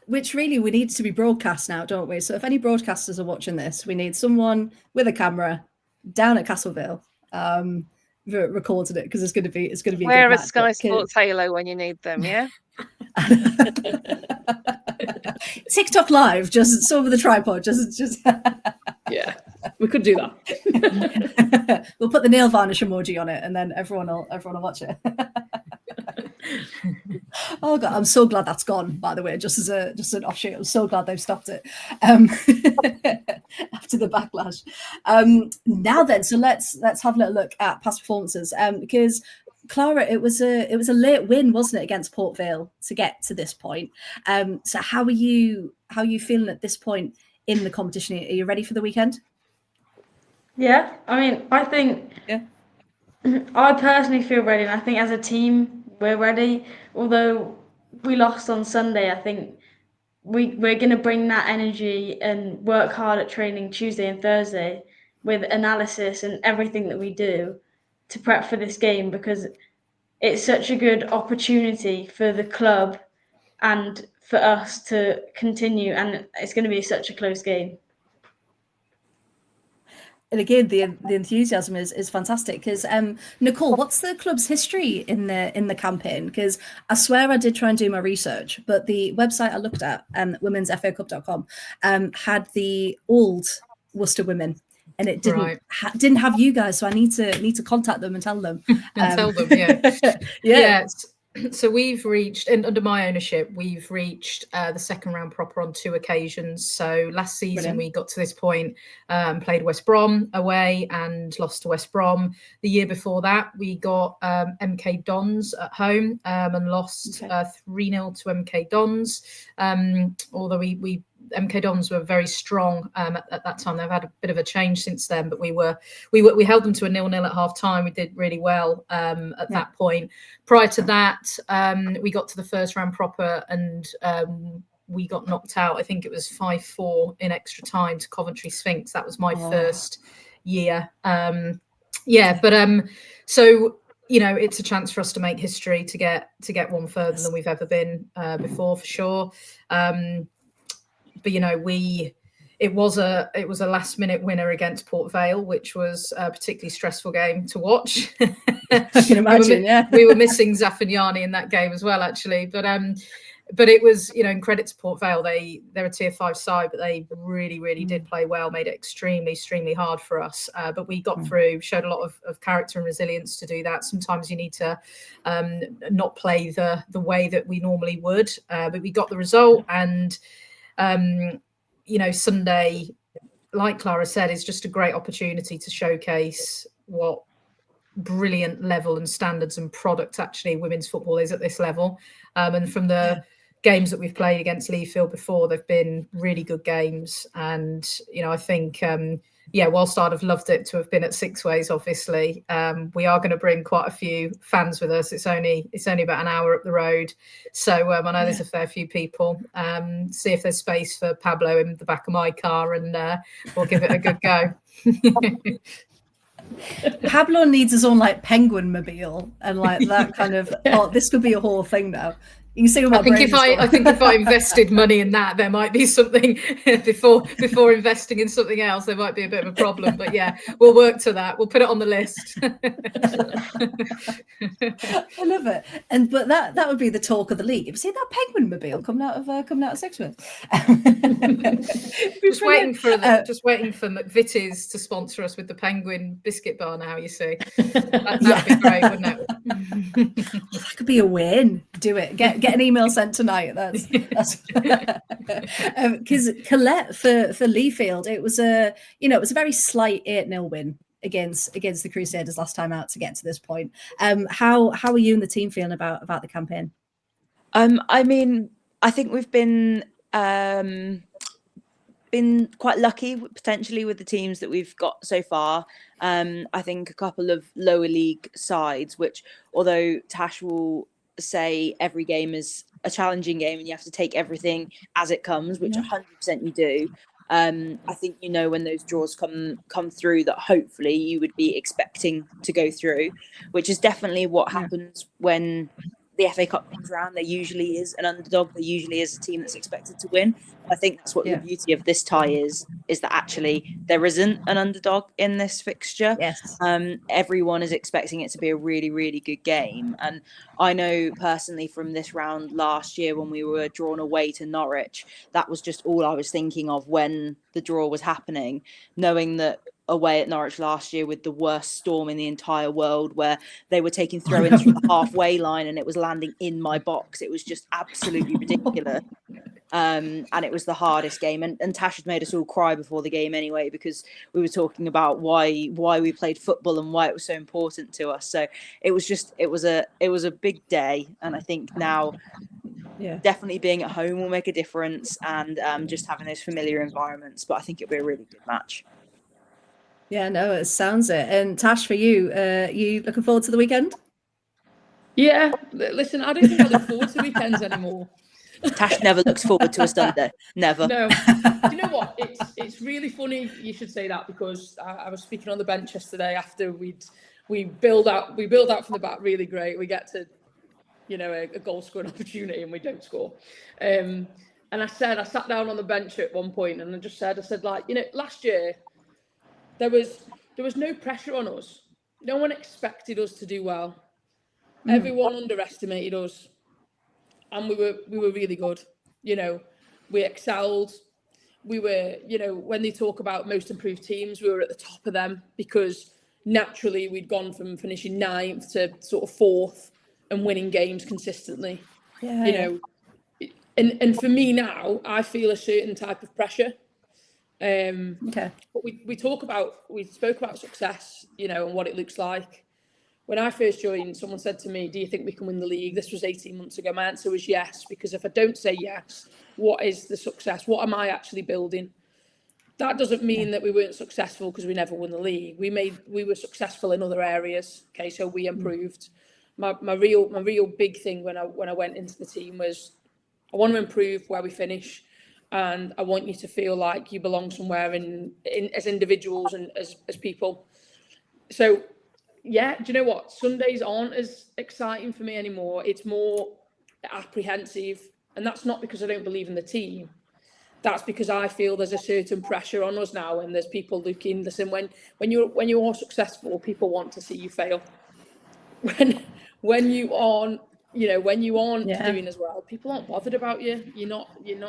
Which really we need to be broadcast now, don't we? So if any broadcasters are watching this, we need someone with a camera down at Castleville recording it, because it's going to be a Wear good a match. Sky Sports halo when you need them, yeah. TikTok live, just over the tripod, just Yeah, we could do that. We'll put the nail varnish emoji on it, and then everyone will watch it. Oh god, I'm so glad that's gone, by the way, just an offshoot. I'm so glad they've stopped it after the backlash. Now then, so let's have a little look at past performances, because Clara, it was a late win, wasn't it, against Port Vale to get to this point. So how are you feeling at this point in the competition? Are you ready for the weekend? Yeah, I mean, I think I personally feel ready, and I think as a team we're ready. Although we lost on Sunday, I think we're going to bring that energy and work hard at training Tuesday and Thursday with analysis and everything that we do to prep for this game, because it's such a good opportunity for the club and for us to continue, and it's going to be such a close game. And again, the enthusiasm is fantastic, because Nicole, what's the club's history in the campaign? Because I swear I did try and do my research, but the website I looked at, womensfacup.com, had the old Worcester women, and it didn't have you guys. So I need to contact them and tell them. Tell them, yeah. Yeah. So we've reached, and under my ownership, we've reached the second round proper on 2 occasions. So last season we got to this point, played West Brom away and lost to West Brom. The year before that, we got MK Dons at home and lost 3-0 to MK Dons. Although we MK Dons were very strong at that time. They've had a bit of a change since then, but we held them to a 0-0 at half time. We did really well at that point. Prior to that, we got to the first round proper, and we got knocked out. I think it was 5-4 in extra time to Coventry Sphinx. That was my first year. So it's a chance for us to make history, to get one further than we've ever been before, for sure. But it was a last minute winner against Port Vale, which was a particularly stressful game to watch. I can imagine. We were missing Zaffignani in that game as well, actually. But it was, in credit to Port Vale, they're a tier 5 side, but they really, really did play well, made it extremely, extremely hard for us. But we got through, showed a lot of character and resilience to do that. Sometimes you need to not play the way that we normally would, but we got the result. And Sunday, like Clara said, is just a great opportunity to showcase what brilliant level and standards and product actually women's football is at this level. And from the games that we've played against Leafield before, they've been really good games. And, I think, whilst I'd have loved it to have been at Six Ways, obviously, we are going to bring quite a few fans with us. It's only about an hour up the road. So I know there's a fair few people. See if there's space for Pablo in the back of my car, and we'll give it a good go. Pablo needs his own penguin mobile, and that kind of this could be a whole thing now. You can see what I think if I invested money in that, there might be something before investing in something else. There might be a bit of a problem, but we'll work to that. We'll put it on the list. I love it, but that would be the talk of the league. See that penguin mobile coming out of Sixth Ways. It'd be waiting for McVitie's to sponsor us with the Penguin biscuit bar now, you see. That'd be great, wouldn't it? That could be a win. Do it. Get an email sent tonight. That's because Colette for Leafield, it was a very slight 8-0 win against the Crusaders last time out to get to this point. How are you and the team feeling about the campaign? I mean, I think we've been quite lucky potentially with the teams that we've got so far. I think a couple of lower league sides, which although Tash will say every game is a challenging game and you have to take everything as it comes, which 100% you do. I think when those draws come through that hopefully you would be expecting to go through, which is definitely what happens when the FA Cup comes around. There usually is an underdog. There usually is a team that's expected to win. I think that's what the beauty of this tie is that actually there isn't an underdog in this fixture. Yes. Everyone is expecting it to be a really, really good game. And I know personally from this round last year when we were drawn away to Norwich, that was just all I was thinking of when the draw was happening, knowing that away at Norwich last year with the worst storm in the entire world, where they were taking throw-ins from the halfway line and it was landing in my box. It was just absolutely ridiculous. And it was the hardest game. And Tash had made us all cry before the game anyway, because we were talking about why we played football and why it was so important to us. So it was a big day. And I think now definitely being at home will make a difference, and just having those familiar environments. But I think it'll be a really good match. Yeah, no, it sounds it. And Tash, for you, you looking forward to the weekend? Yeah, listen, I don't think I look forward to weekends anymore. Tash never looks forward to a Sunday. Never. No. Do you know what? It's really funny you should say that, because I was speaking on the bench yesterday after we build out from the back really great. We get to, a goal scoring opportunity and we don't score. And I sat down on the bench at one point and I said last year there was no pressure on us. No one expected us to do well. Everyone underestimated us. And we were really good. We excelled. We were, when they talk about most improved teams, we were at the top of them, because naturally we'd gone from finishing 9th to sort of 4th and winning games consistently. And for me now, I feel a certain type of pressure. But we spoke about success, and what it looks like. When I first joined, someone said to me, do you think we can win the league? This was 18 months ago. My answer was yes, because if I don't say yes, what is the success? What am I actually building? That doesn't mean that we weren't successful because we never won the league. We were successful in other areas. Okay, so we improved. My real big thing when I went into the team was, I want to improve where we finish, and I want you to feel like you belong somewhere in as individuals and as people. So yeah, do you know what? Sundays aren't as exciting for me anymore. It's more apprehensive. And that's not because I don't believe in the team. That's because I feel there's a certain pressure on us now, and there's people looking. Listen, when you're successful, people want to see you fail. When you aren't doing as well, people aren't bothered about you. You're not part you're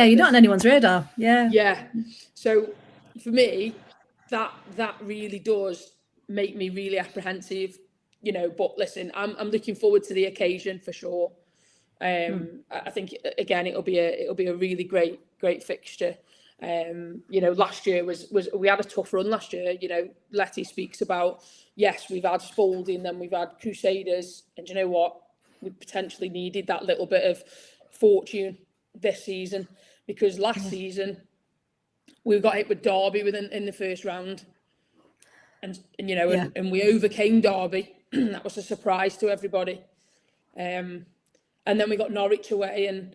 of not on anyone's radar. Yeah. So for me, that really does make me really apprehensive, but listen, I'm looking forward to the occasion for sure. I think again it'll be a really great fixture. Last year was we had a tough run last year. Letty speaks about, yes, we've had Spalding, then we've had Crusaders, and do you know what, we potentially needed that little bit of fortune this season, because last season we got hit with Derby in the first round. And we overcame Derby. That was a surprise to everybody. And then we got Norwich away, and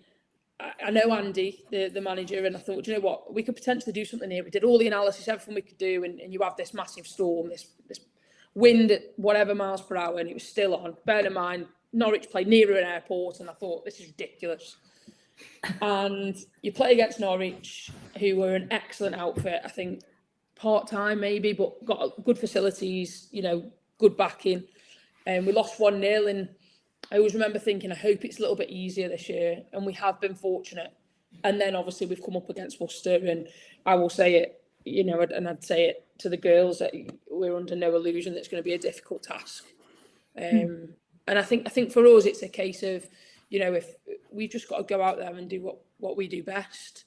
I know Andy, the manager, and I thought, do you know what, we could potentially do something here. We did all the analysis, everything we could do, and you have this massive storm, this wind at whatever miles per hour, and it was still on. Bear in mind, Norwich played near an airport, and I thought, this is ridiculous. And you play against Norwich, who were an excellent outfit, I think, part-time maybe, but got good facilities, good backing. And we lost 1-0, and I always remember thinking, I hope it's a little bit easier this year. And we have been fortunate. And then obviously we've come up against Worcester, and I will say it, you know, and I'd say it to the girls that we're under no illusion that it's going to be a difficult task. And I think for us it's a case of, you know, if we've just got to go out there and do what we do best.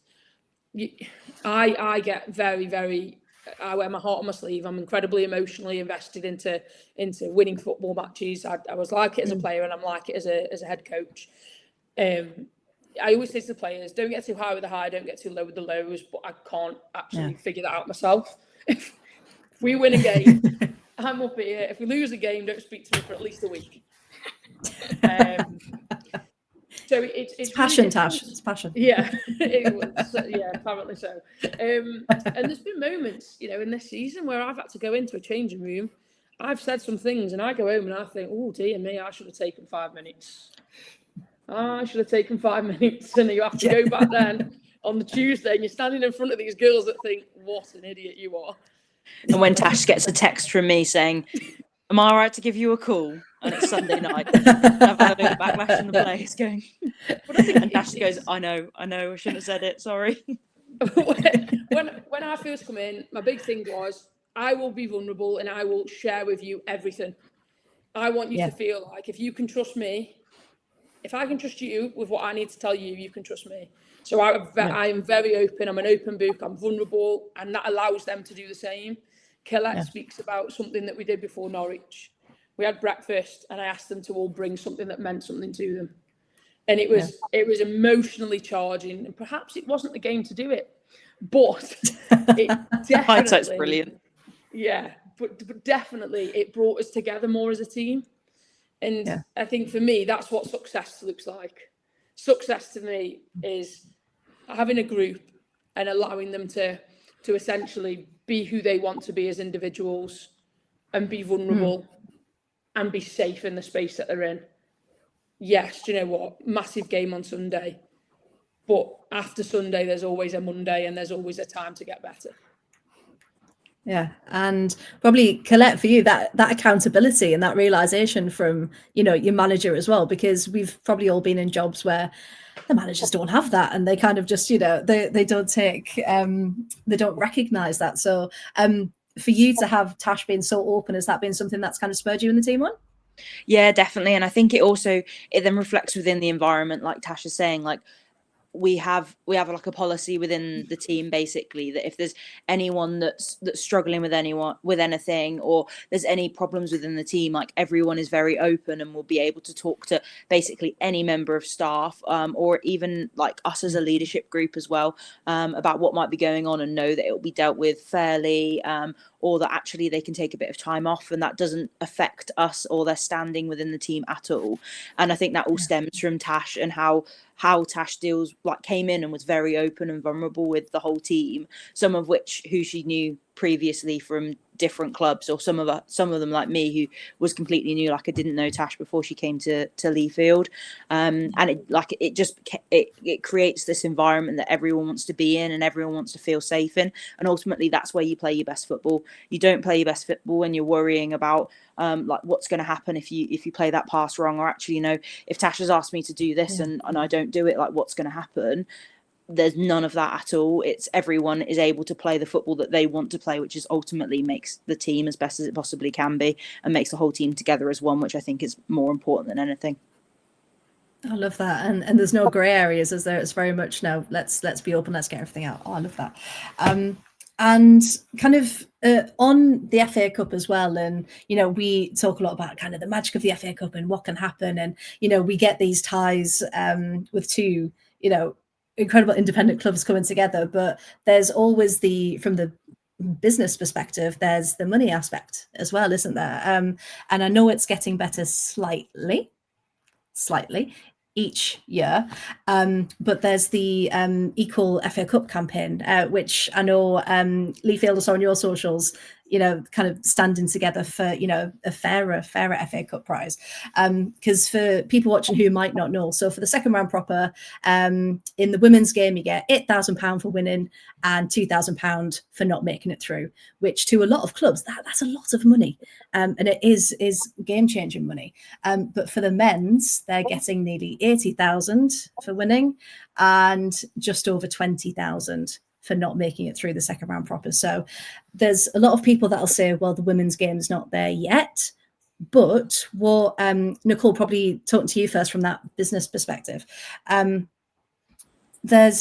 I get very, I wear my heart on my sleeve. I'm incredibly emotionally invested into winning football matches. I was like it as a player, and I'm like it as a head coach. I always say to the players, don't get too high with the high, don't get too low with the lows, but I can't actually figure that out myself. If we win a game, I'm up here. If we lose a game, don't speak to me for at least a week. So it's passion, really Tash. It's passion. Yeah, it was. Yeah, apparently so. And there's been moments, you know, in this season where I've had to go into a changing room. I've said some things, and I go home and I think, oh dear me, I should have taken 5 minutes. I should have taken 5 minutes, and you have to go back then on the Tuesday, and you're standing in front of these girls that think, what an idiot you are. And when Tash gets a text from me saying, am I all right to give you a call? And it's Sunday night. I've had a bit of backlash from the players going. And Tash goes, I know, I shouldn't have said it, sorry. when I first come in, my big thing was, I will be vulnerable and I will share with you everything. I want you to feel like if you can trust me, if I can trust you with what I need to tell you, you can trust me. So I am very open. I'm an open book. I'm vulnerable, and that allows them to do the same. Colette speaks about something that we did before Norwich. We had breakfast, and I asked them to all bring something that meant something to them, and it was emotionally charging. And perhaps it wasn't the game to do it, but it definitely hindsight's brilliant. Yeah, but definitely it brought us together more as a team. And I think for me, that's what success looks like. Success to me is having a group and allowing them to essentially be who they want to be as individuals, and be vulnerable and be safe in the space that they're in. Yes, do you know what? Massive game on Sunday. But after Sunday, there's always a Monday, and there's always a time to get better. Yeah, and probably Colette, for you, that accountability and that realization from, you know, your manager as well, because we've probably all been in jobs where the managers don't have that, and they kind of just, you know, they don't take they don't recognize that. So for you to have Tash being so open, has that been something that's kind of spurred you in the team on? Yeah, definitely. And I think it then reflects within the environment, like Tash is saying, like we have like a policy within the team, basically, that if there's anyone that's struggling with anything, or there's any problems within the team, like everyone is very open and will be able to talk to basically any member of staff, or even like us as a leadership group as well, about what might be going on, and know that it will be dealt with fairly, or that actually they can take a bit of time off and that doesn't affect us or their standing within the team at all. And I think that all stems from Tash, and how Tash came in and was very open and vulnerable with the whole team, some of who she knew previously from different clubs, or some of them like me, who was completely new. Like I didn't know Tash before she came to Leafield, and it creates this environment that everyone wants to be in and everyone wants to feel safe in, and ultimately that's where you play your best football. You don't play your best football when you're worrying about like what's going to happen if you play that pass wrong, or actually, you know, if Tash has asked me to do this and I don't do it, like what's going to happen. There's none of that at all. It's everyone is able to play the football that they want to play, which is ultimately makes the team as best as it possibly can be, and makes the whole team together as one, which I think is more important than anything. I love that. And there's no grey areas, is there? It's very much, no, let's be open, let's get everything out. Oh, I love that. And kind of on the FA Cup as well, and you know, we talk a lot about kind of the magic of the FA Cup and what can happen, and you know, we get these ties with two, you know, incredible independent clubs coming together, but there's always from the business perspective, there's the money aspect as well, isn't there? And I know it's getting better slightly each year, but there's the equal FA Cup campaign, which I know Leafield, I saw on your socials, kind of standing together for, a fairer FA Cup prize. Because for people watching who might not know, so for the second round proper, in the women's game, you get £8,000 for winning and £2,000 for not making it through, which to a lot of clubs, that's a lot of money. And it is game-changing money. But for the men's, they're getting nearly 80,000 for winning and just over 20,000 for not making it through the second round proper. So there's a lot of people that'll say, well, the women's game's not there yet. But what, Nicole, probably talking to you first from that business perspective, there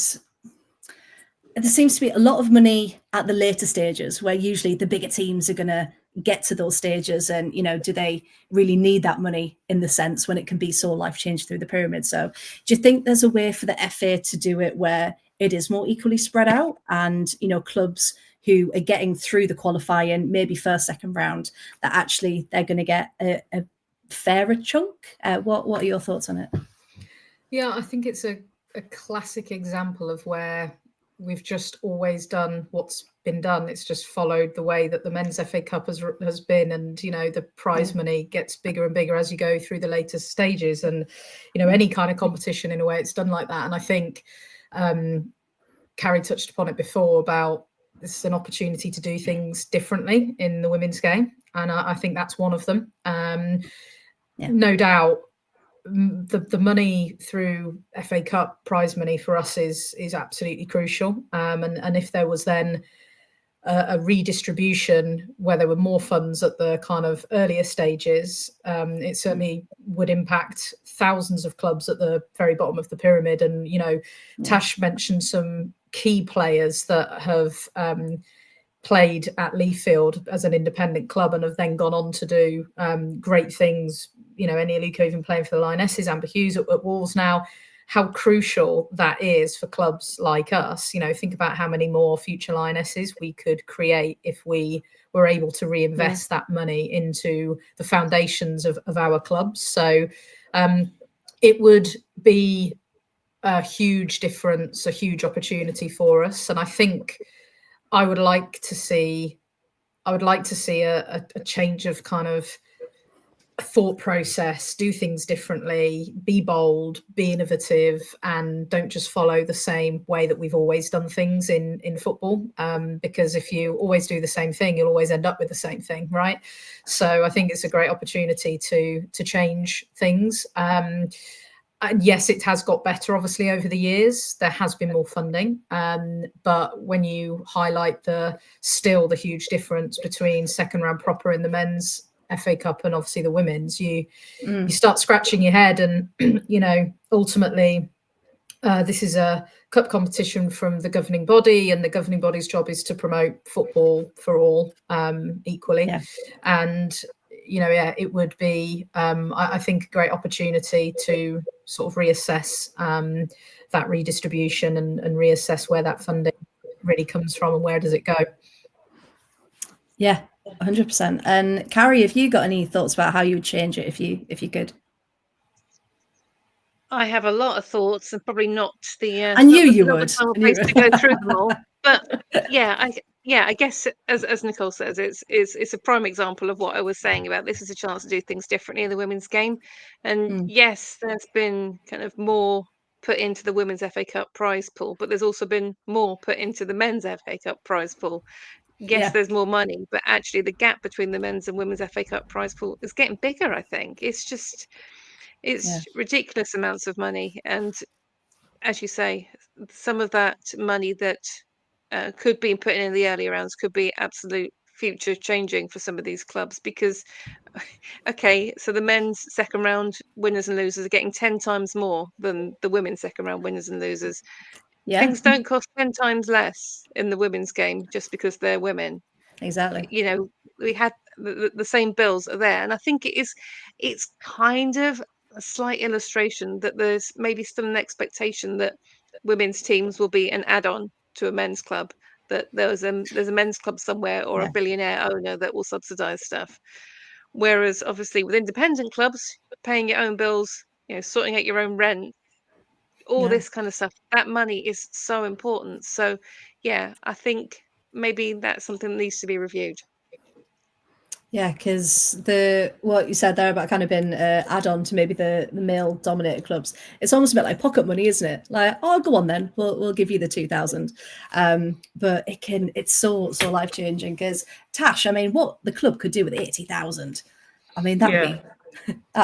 seems to be a lot of money at the later stages where usually the bigger teams are going to get to those stages. And, do they really need that money in the sense when it can be so life-changing through the pyramid? So do you think there's a way for the FA to do it where it is more equally spread out and, clubs who are getting through the qualifying, maybe first, second round, that actually they're going to get a fairer chunk? What are your thoughts on it? Yeah, I think it's a classic example of where we've just always done what's been done. It's just followed the way that the men's FA Cup has been, and the prize money gets bigger and bigger as you go through the later stages, and any kind of competition, in a way, it's done like that. And I think Carrie touched upon it before about this is an opportunity to do things differently in the women's game, and I think that's one of them. No doubt the money through FA Cup prize money for us is absolutely crucial, and if there was then a redistribution where there were more funds at the kind of earlier stages, it certainly would impact thousands of clubs at the very bottom of the pyramid. And Tash mentioned some key players that have played at Leafield as an independent club and have then gone on to do great things. Eni Aluko even playing for the Lionesses, Amber Hughes at Wolves now. How crucial that is for clubs like us. Think about how many more future Lionesses we could create if we were able to reinvest that money into the foundations of our clubs. So it would be a huge difference, a huge opportunity for us. And I think I would like to see a change of kind of thought process, do things differently, be bold, be innovative, and don't just follow the same way that we've always done things in football. Because if you always do the same thing, you'll always end up with the same thing, right? So I think it's a great opportunity to change things. And yes, it has got better, obviously, over the years. There has been more funding. But when you highlight the huge difference between second round proper in the men's FA Cup and obviously the women's, you start scratching your head. And, ultimately, this is a cup competition from the governing body, and the governing body's job is to promote football for all equally. Yeah. And, it would be, I think, a great opportunity to sort of reassess that redistribution and reassess where that funding really comes from and where does it go. Yeah, 100%. And Carrie, have you got any thoughts about how you would change it if you could? I have a lot of thoughts, and probably not the. I knew you would. To go through them all, but I guess as Nicole says, it's a prime example of what I was saying about this is a chance to do things differently in the women's game. And yes, there's been kind of more put into the women's FA Cup prize pool, but there's also been more put into the men's FA Cup prize pool. Yes, there's more money, but actually the gap between the men's and women's FA Cup prize pool is getting bigger, I think. It's ridiculous amounts of money. And as you say, some of that money that could be put in the earlier rounds could be absolute future changing for some of these clubs, because, okay, so the men's second round winners and losers are getting 10 times more than the women's second round winners and losers. Yeah. Things don't cost 10 times less in the women's game just because they're women. Exactly. We had the same bills are there. And I think it's kind of a slight illustration that there's maybe still an expectation that women's teams will be an add-on to a men's club, that there's a men's club somewhere or a billionaire owner that will subsidize stuff. Whereas obviously with independent clubs, paying your own bills, sorting out your own rent, all this kind of stuff, that money is so important. So I think maybe that's something that needs to be reviewed. Yeah, because what you said there about kind of being add-on to maybe the male-dominated clubs, it's almost a bit like pocket money, isn't it? Like, oh, go on then, we'll give you the 2,000. But it's so life-changing. Because Tash, I mean, what the club could do with 80,000, I mean, that'd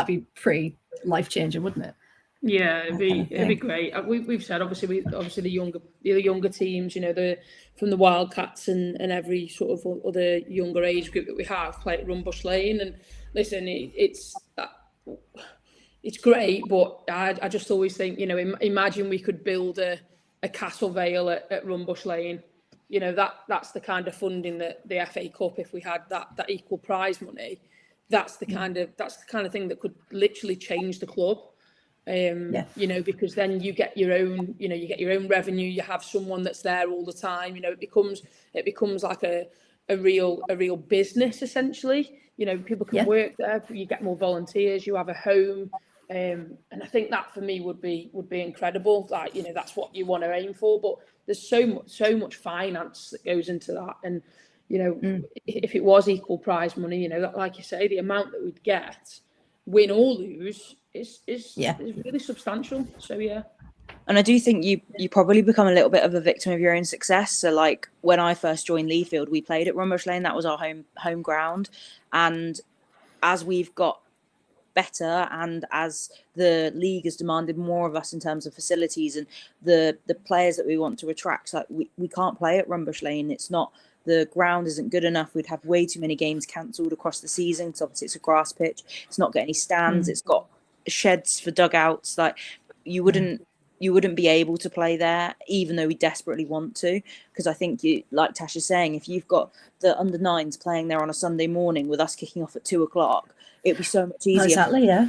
be pretty life-changing, wouldn't it? Yeah, it'd be great. We've said obviously the younger teams, you know, from the Wildcats and every sort of other younger age group that we have play at Rumbush Lane. And listen, it's great, but I just always think, you know, imagine we could build a Castle Vale at Rumbush Lane. You know, that's the kind of funding that the FA Cup, if we had that equal prize money, that's the kind of thing that could literally change the club. You know, because then you get your own revenue, you have someone that's there all the time, you know, it becomes like a real business essentially. You know, people can work there, you get more volunteers, you have a home, and I think that for me would be incredible. Like, you know, that's what you want to aim for, but there's so much finance that goes into that. And you know, if it was equal prize money, you know, like you say, the amount that we'd get, win or lose, is really substantial. So yeah. And I do think you probably become a little bit of a victim of your own success. So like when I first joined Leafield, we played at Rumbush Lane. That was our home ground. And as we've got better and as the league has demanded more of us in terms of facilities and the players that we want to attract, like we can't play at Rumbush Lane. It's not, the ground isn't good enough. We'd have way too many games cancelled across the season because obviously it's a grass pitch. It's not got any stands. It's got sheds for dugouts. Like you wouldn't be able to play there, even though we desperately want to. Because I think, you, like Tash is saying, if you've got the under nines playing there on a Sunday morning with us kicking off at 2:00, it'd be so much easier. Exactly, yeah.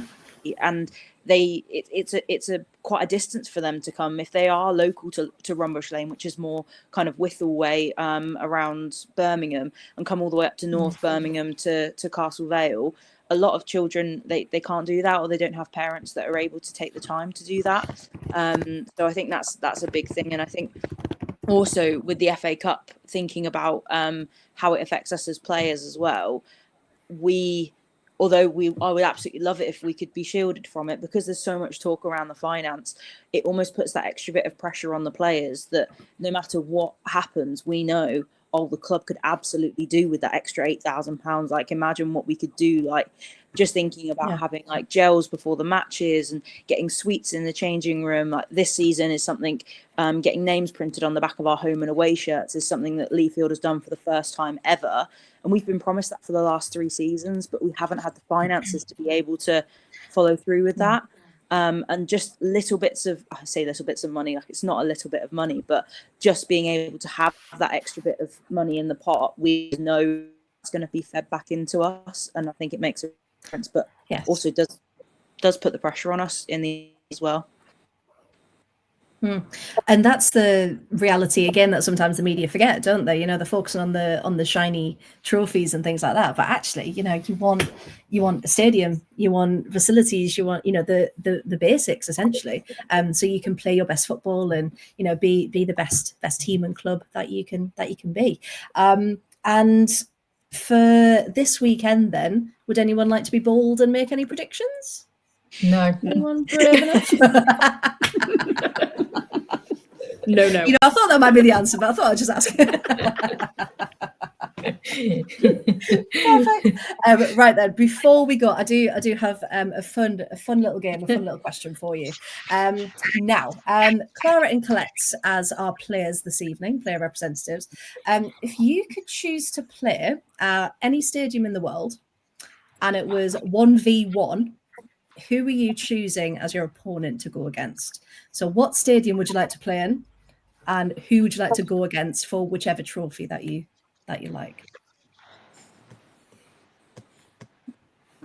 And it's a quite a distance for them to come if they are local to Rumbush Lane, which is more kind of Withall way around Birmingham, and come all the way up to North Birmingham to Castle Vale. A lot of children, they can't do that, or they don't have parents that are able to take the time to do that. So I think that's a big thing. And I think also with the FA Cup, thinking about how it affects us as players as well, I would absolutely love it if we could be shielded from it, because there's so much talk around the finance. It almost puts that extra bit of pressure on the players that no matter what happens, we know, oh, the club could absolutely do with that extra £8,000. Like, imagine what we could do. Like, just thinking about having like gels before the matches and getting sweets in the changing room. Like this season is something, getting names printed on the back of our home and away shirts is something that Leafield has done for the first time ever. And we've been promised that for the last 3 seasons, but we haven't had the finances to be able to follow through with that. And just little bits of money, like it's not a little bit of money, but just being able to have that extra bit of money in the pot, we know it's going to be fed back into us. And I think it makes a difference, but also does put the pressure on us in the as well. And that's the reality again that sometimes the media forget, don't they? You know, they're focusing on the shiny trophies and things like that, but actually, you know, you want a stadium, you want facilities, you want, you know, the basics essentially, so you can play your best football and, you know, be the best team and club that you can be. And for this weekend, then, would anyone like to be bold and make any predictions? No. Anyone brave enough? No. You know, I thought that might be the answer, but I thought I'd just ask. Perfect. Right then, before we go, I do have a fun little game, a fun little question for you. Now, Clara and Colette as our players this evening, player representatives. If you could choose to play any stadium in the world, and it was 1v1. Who are you choosing as your opponent to go against? So what stadium would you like to play in? And who would you like to go against for whichever trophy that you like?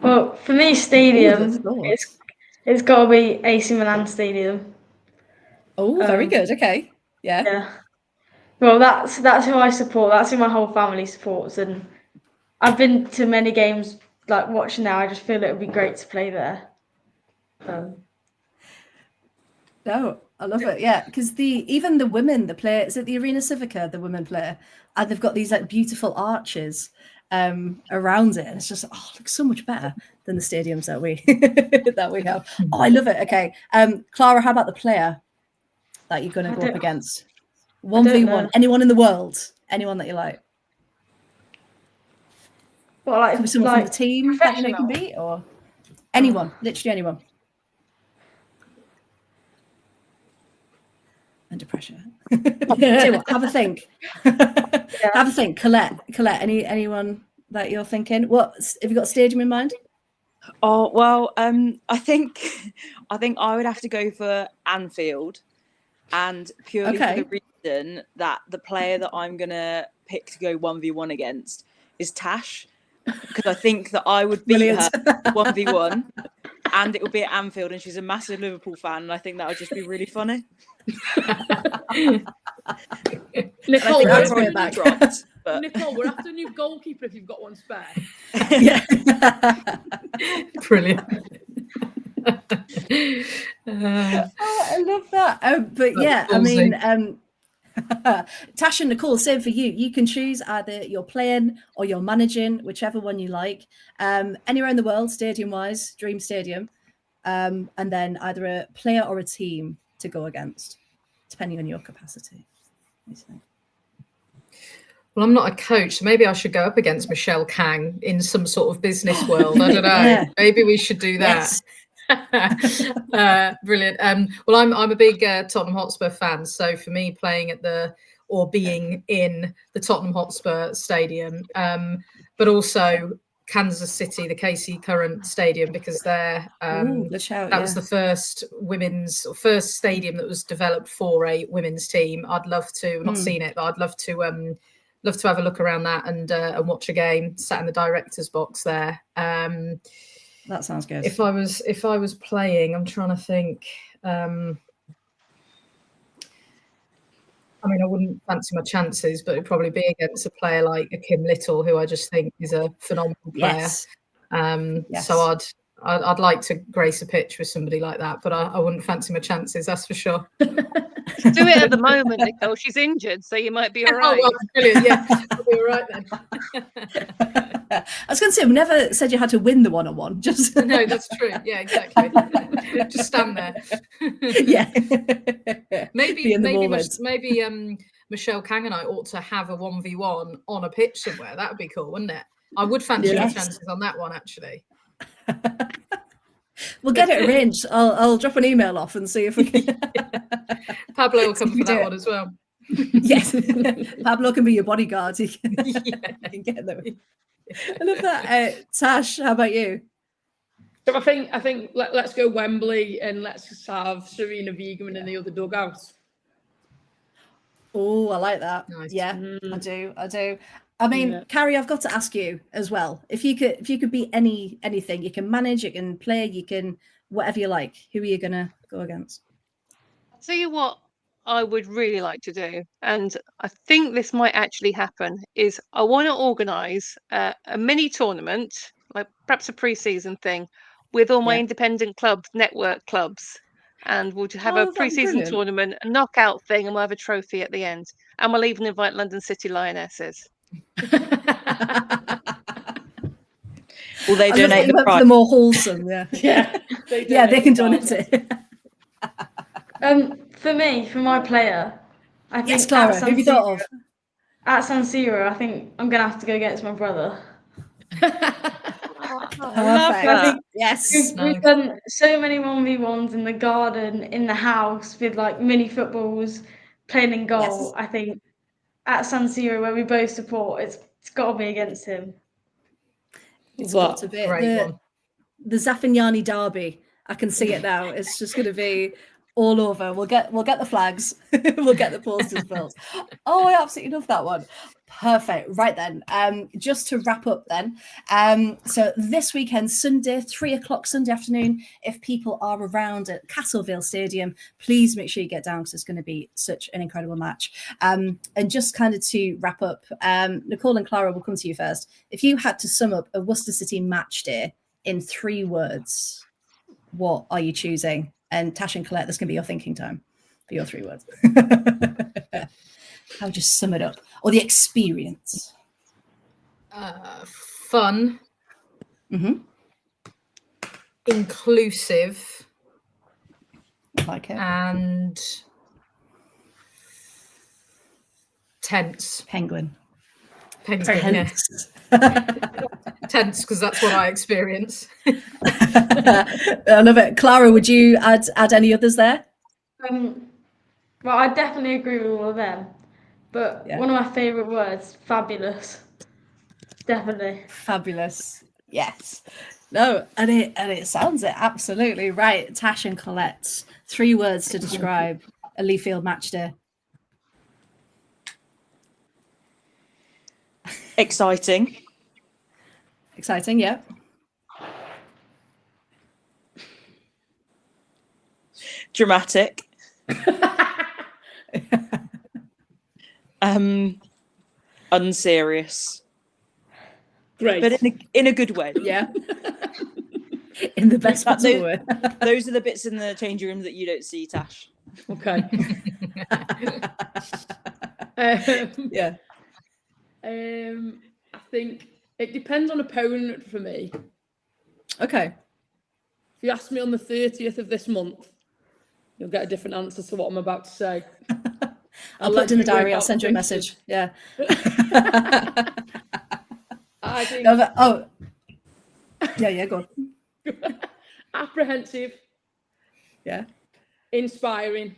Well, for me, stadium, it's got to be AC Milan Stadium. Oh, very good. Okay. Yeah. Well, that's who I support. That's who my whole family supports. And I've been to many games, like watching now. I just feel it would be great to play there. No, I love it. Yeah, because even the women, the play, is it the Arena Civica, the women play, and they've got these like beautiful arches. around it, and it's just it looks so much better than the stadiums that we that we have. Oh, I love it. Okay, Clara, how about the player that you're going to go up against? 1v1. Anyone in the world? Anyone that you like? Well, like, Could be someone from the team that you know can beat, or anyone, literally anyone. Under pressure. Tell you what, have a think. Have a think. Colette, anyone that you're thinking? What have you got a stadium in mind? Oh well, I think I would have to go for Anfield, and purely for the reason that the player that I'm gonna pick to go 1v1 against is Tash, because I think that I would beat her 1v1, and it would be at Anfield, and she's a massive Liverpool fan, and I think that would just be really funny. Nicole, Nicole, we're after a new goalkeeper if you've got one spare. Yeah. Brilliant. I love that. But yeah, I mean, Tash and Nicole, same for you. You can choose either you're playing or you're managing, whichever one you like. Anywhere in the world, stadium-wise, dream stadium, and then either a player or a team to go against, depending on your capacity. Well, I'm not a coach, so maybe I should go up against Michelle Kang in some sort of business world. I don't know. Yeah. Maybe we should do that. Yes. Brilliant. Well, I'm a big Tottenham Hotspur fan, so for me, playing at being in the Tottenham Hotspur Stadium, but also Kansas City, the KC Current Stadium, because that was the first stadium that was developed for a women's team. I'd love to. I've not seen it, but I'd love to have a look around that and watch a game. Sat in the director's box there. That sounds good. If I was playing, I'm trying to think. I mean, I wouldn't fancy my chances, but it'd probably be against a player like a Kim Little, who I just think is a phenomenal player. Yes. So I'd like to grace a pitch with somebody like that, but I wouldn't fancy my chances, that's for sure. Do it at the moment, Nicole. She's injured, so you might be all right. Oh, well, brilliant. Yeah, I'll be all right then. I was going to say, we never said you had to win the one-on-one. Just no, that's true. Yeah, exactly. Just stand there. Yeah. Maybe Michelle Kang and I ought to have a 1v1 on a pitch somewhere. That would be cool, wouldn't it? I would fancy my chances on that one, actually. We'll get it arranged. I'll drop an email off and see if we can. Pablo will come for that one as well. Yes, Pablo can be your bodyguard. You can get them. I love that. Tash, how about you? So I think let's go Wembley and let's have Serena Wiegman in the other dugout. Oh, I like that. Nice. Yeah, I do. I mean, Carrie, I've got to ask you as well. If you could be anything, you can manage, you can play, you can whatever you like. Who are you gonna go against? I'll tell you what I would really like to do, and I think this might actually happen, is I want to organise a mini tournament, like perhaps a pre-season thing, with all my independent clubs, network clubs, and we'll have a pre-season tournament, a knockout thing, and we'll have a trophy at the end. And we'll even invite London City Lionesses. Will they donate the prize? For the more wholesome, yeah, they can donate it. For me, for my player, I think Clara, who have you thought of? At San Siro, I think I'm gonna have to go against my brother. Perfect. Yes. We've done so many 1v1s in the garden, in the house, with like mini footballs, playing in goal. Yes. I think at San Siro, where we both support, it's got to be against him. It's got to be the Zaffignani derby. I can see it now. It's just going to be all over. We'll get the flags. We'll get the posters built. Oh, I absolutely love that one. Perfect. Right then. Just to wrap up then. So this weekend, Sunday, 3:00 Sunday afternoon, if people are around at Castlevale Stadium, please make sure you get down because it's going to be such an incredible match. And just kind of to wrap up, Nicole and Clara, will come to you first. If you had to sum up a Worcester City match day in 3 words, what are you choosing? And Tash and Colette, this can be your thinking time for your 3 words. How would you sum it up? Or the experience? Fun, inclusive, I like it. and tense. Penguin. Yeah. Tense, because that's what I experience. I love it. Clara, would you add any others there? Well, I definitely agree with all of them. But one of my favourite words, fabulous. Definitely. Fabulous. Yes. No, and it sounds it absolutely right. Tash and Colette, 3 words to describe a Leafield match day. Exciting. Exciting, yeah. Dramatic. Unserious. Great. But in a good way. Yeah. In the best possible way. Those are the bits in the changing room that you don't see, Tash. Okay. Yeah. I think it depends on opponent for me. Okay. If you ask me on the 30th of this month, you'll get a different answer to what I'm about to say. I'll put it in the diary. I'll send you a message. Yeah. I think Yeah, go on. apprehensive. Yeah. Inspiring.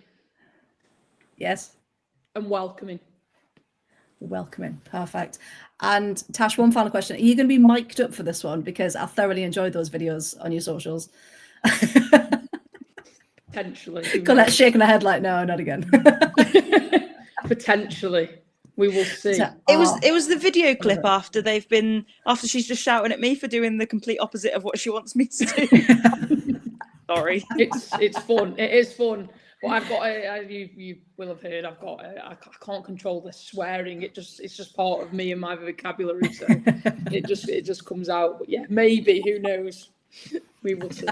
Yes. And welcoming. Welcoming. Perfect. And Tash, one final question. Are you going to be mic'd up for this one? Because I thoroughly enjoyed those videos on your socials. Potentially. Colette's shaking her head like, no, not again. Potentially. We will see. It was the video clip after she's just shouting at me for doing the complete opposite of what she wants me to do. Sorry. It's fun. It is fun. But I've got you will have heard. I can't control the swearing. It's just part of me and my vocabulary. So it just comes out. But yeah, maybe, who knows? We will see.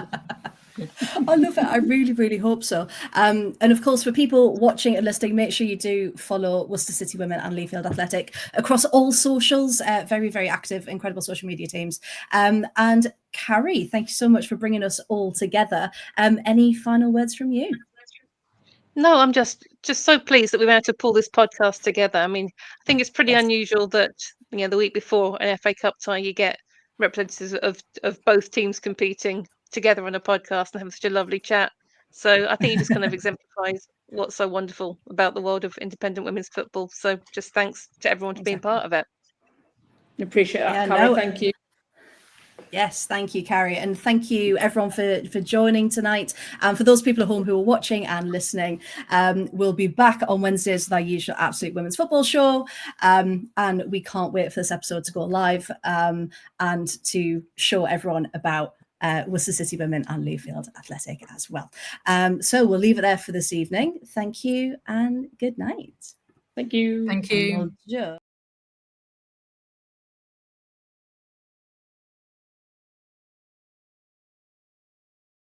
I love it. I really, really hope so. And of course, for people watching and listening, make sure you do follow Worcester City Women and Leafield Athletic across all socials. Very, very active, incredible social media teams. And Carrie, thank you so much for bringing us all together. Any final words from you? No, I'm just so pleased that we managed to pull this podcast together. I mean, I think it's pretty unusual that the week before an FA Cup tie, you get representatives of both teams competing together on a podcast and having such a lovely chat. So I think it just kind of exemplifies what's so wonderful about the world of independent women's football. So just thanks to everyone for being part of it. I appreciate that, Carrie. Thank you. Yes, thank you, Carrie. And thank you, everyone, for joining tonight. And for those people at home who are watching and listening, we'll be back on Wednesdays with our usual Absolute Women's Football show. And we can't wait for this episode to go live and to show everyone about Worcester City Women and Leafield Athletic as well. So we'll leave it there for this evening. Thank you and good night. Thank you. Thank you.